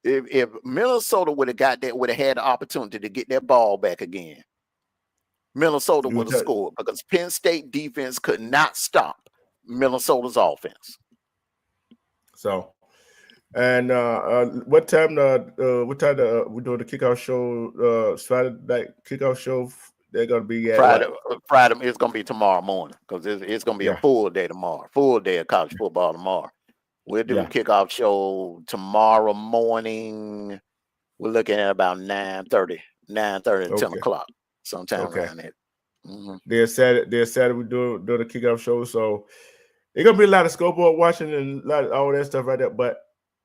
B: If Minnesota would have got that, would have had the opportunity to get that ball back again, Minnesota would have scored, because Penn State defense could not stop Minnesota's offense.
A: So, and what time we're doing the kickoff show? Friday night kickoff show. They're gonna be at
B: Friday. It's gonna be tomorrow morning, because it's gonna be a full day tomorrow. Full day of college football tomorrow. We'll do a kickoff show tomorrow morning. We're looking at about 9:30 to 10 o'clock, sometime around that.
A: There's Saturday we do the kickoff show, so it's gonna be a lot of scoreboard watching and a lot of all that stuff right there. But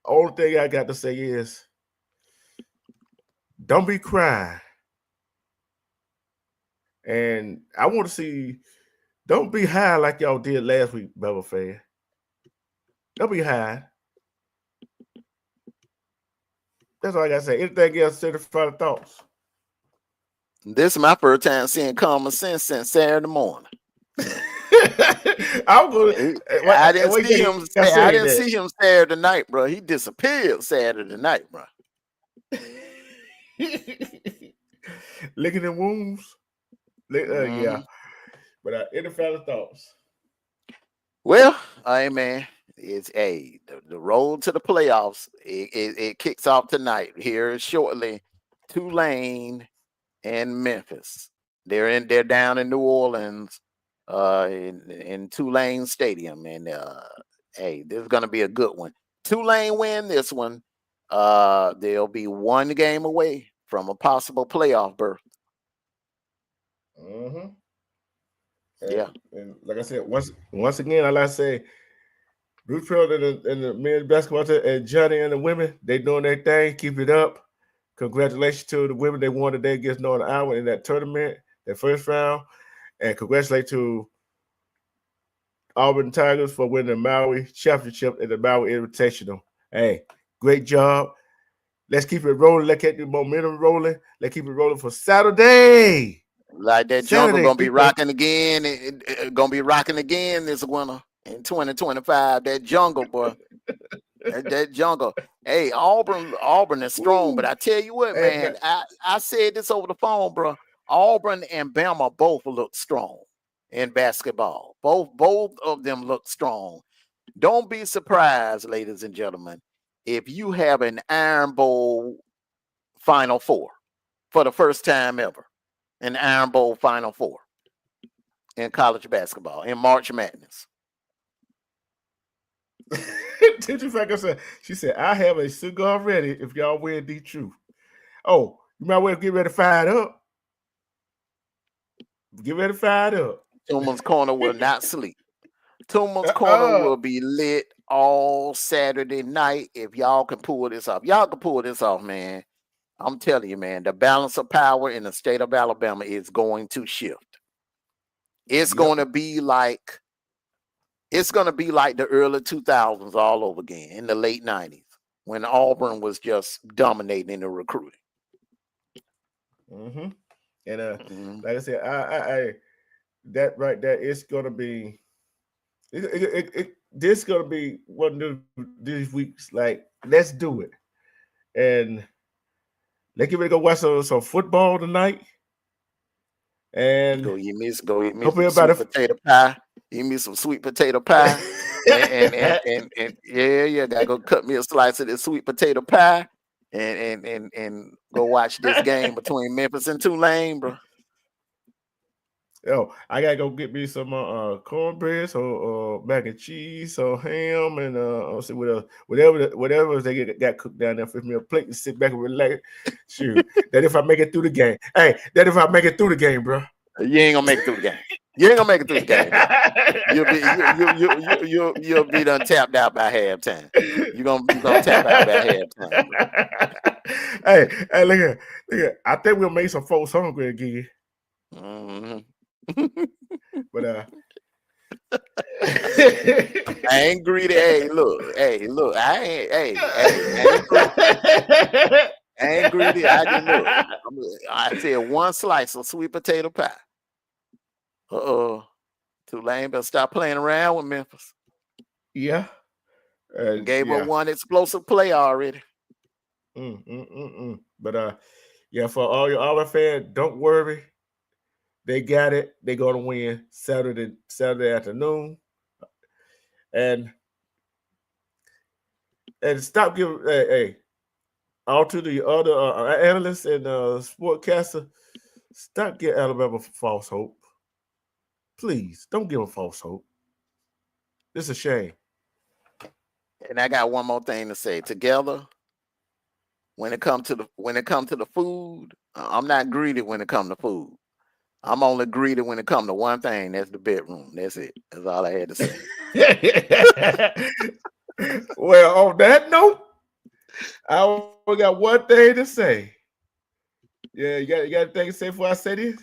A: only thing I got to say is, don't be crying. And I want to see, don't be high like y'all did last week, Bama fan. Don't be high. That's all I gotta say. Anything else? Say the final thoughts.
B: This is my first time seeing common sense since Saturday morning. I didn't see him Saturday night, bro. He disappeared Saturday night, bro.
A: Licking the wounds. Yeah. But any final thoughts?
B: Well, hey man, It's the road to the playoffs. It kicks off tonight here shortly. Tulane and Memphis. They're down in New Orleans, in Tulane Stadium, and this is gonna be a good one. Tulane win this one. They'll be one game away from a possible playoff berth.
A: Mm-hmm.
B: Yeah,
A: And like I said, once again, I like to say, Bluefield and the men's basketball team and Johnny and the women, they doing their thing. Keep it up. Congratulations to the women. They won today against Northern Iowa in that tournament, that first round. And congratulations to Auburn Tigers for winning the Maui Championship and the Maui Invitational. Hey, great job. Let's keep it rolling. Let's keep the momentum rolling. Let's keep it rolling for Saturday.
B: like that jungle
A: Saturday,
B: gonna be
A: people.
B: rocking again. Gonna be rocking again this winter in 2025. That jungle, boy. That jungle. Hey, Auburn is strong, but
A: Woo.
B: I tell you what,
A: Hey,
B: man, I said this over the phone, bro. Auburn and Bama both look strong in basketball. Both of them look strong. Don't be surprised, ladies and gentlemen, if you have an Iron Bowl Final Four for the first time ever. An Iron Bowl Final Four in college basketball in March Madness.
A: Did you think I said? She said, "I have a cigar ready if y'all win the truth." Oh, you might well get ready to fire it up. Get ready to fire it up.
B: Tillman's Corner will not sleep. Tillman's Corner
A: Uh-uh.
B: will be lit all Saturday night if y'all can pull this off. Y'all can pull this off, man. I'm telling you, man, the balance of power in the state of Alabama is going to shift. It's
A: Yep.
B: going to be like the early 2000s all over again in the late 90s when Auburn was just dominating the recruiting.
A: Mm-hmm. And
B: Mhm.
A: like I said, I that right there, it's gonna be this gonna be one of these weeks. Like, let's do it, and let's get ready to go watch some football tonight, and
B: Go eat me
A: hope
B: some
A: everybody.
B: sweet potato pie. Eat me some sweet potato pie. And yeah, gotta go cut me a slice of this sweet potato pie and go watch this game between Memphis and Tulane, bro.
A: Oh, I gotta go get me some cornbread, so mac and cheese, so ham, and I'll see what else, whatever they got cooked down there for me a plate and sit back and relax. Shoot, that if I make it through the game, hey, that if I make it through the game, bro.
B: You ain't gonna make it through the game. You ain't gonna make it through the game, bro. You'll be done tapped out by halftime. You gonna tap out by halftime, bro.
A: Hey, look here. I think we'll make some folks hungry again.
B: Mhm.
A: But
B: I ain't greedy. Hey, look. I ain't greedy. I ain't greedy. I just look. I said one slice of sweet potato pie. Tulane better stop playing around with Memphis.
A: yeah,
B: Gave up
A: yeah.
B: one explosive play already.
A: But yeah, for all your Auburn fans, don't worry. They got it. They're gonna win Saturday afternoon, and stop giving. Hey, all to the other analysts and sportcaster, stop giving Alabama false hope. Please don't give them false hope. It's a shame.
B: And I got one more thing to say. Together, when it comes to the food, I'm not greedy when it comes to food. I'm only greedy when it comes to one thing. That's the bedroom. That's it. That's all I had to say.
A: Well, on that note, I only got one thing to say. Yeah, you got anything to say before I say this?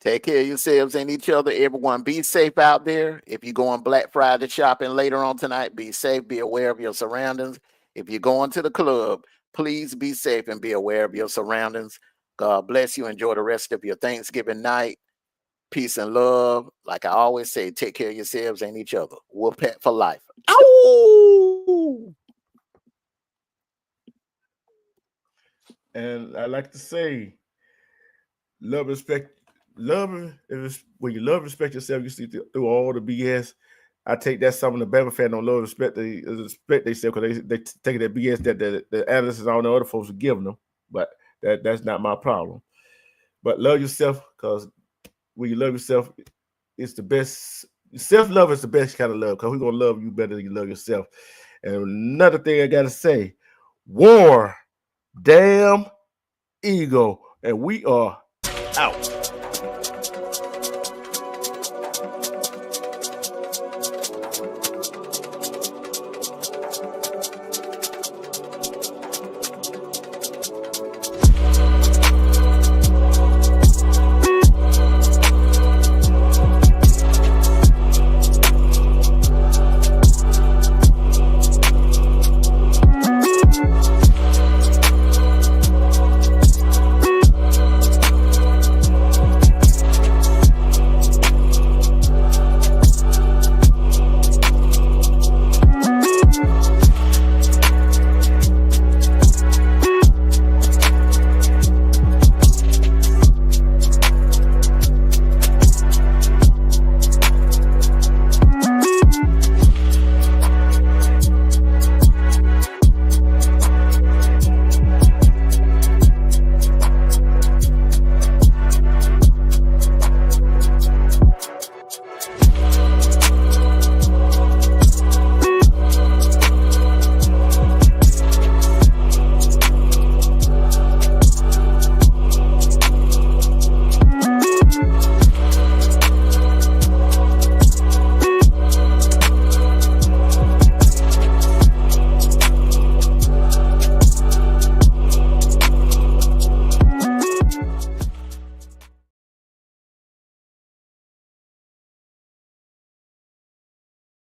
B: Take care of yourselves and each other. Everyone, be safe out there. If you're going Black Friday shopping later on tonight, be safe. Be aware of your surroundings. If you're going to the club, please be safe and be aware of your surroundings. God bless you. Enjoy the rest of your Thanksgiving night. Peace and love. Like I always say, take care of yourselves and each other. We'll pet for life. Ow!
A: And I like to say, love, respect, love. When you love, respect yourself, you see through all the BS. I take that some of the Bama fans don't love respect themselves because they take that BS that the analysts and all the other folks are giving them. But that's not my problem. But love yourself, because when you love yourself, it's the best. Self-love is the best kind of love, because we're gonna love you better than you love yourself. And another thing I gotta say, war, damn ego, and we are out.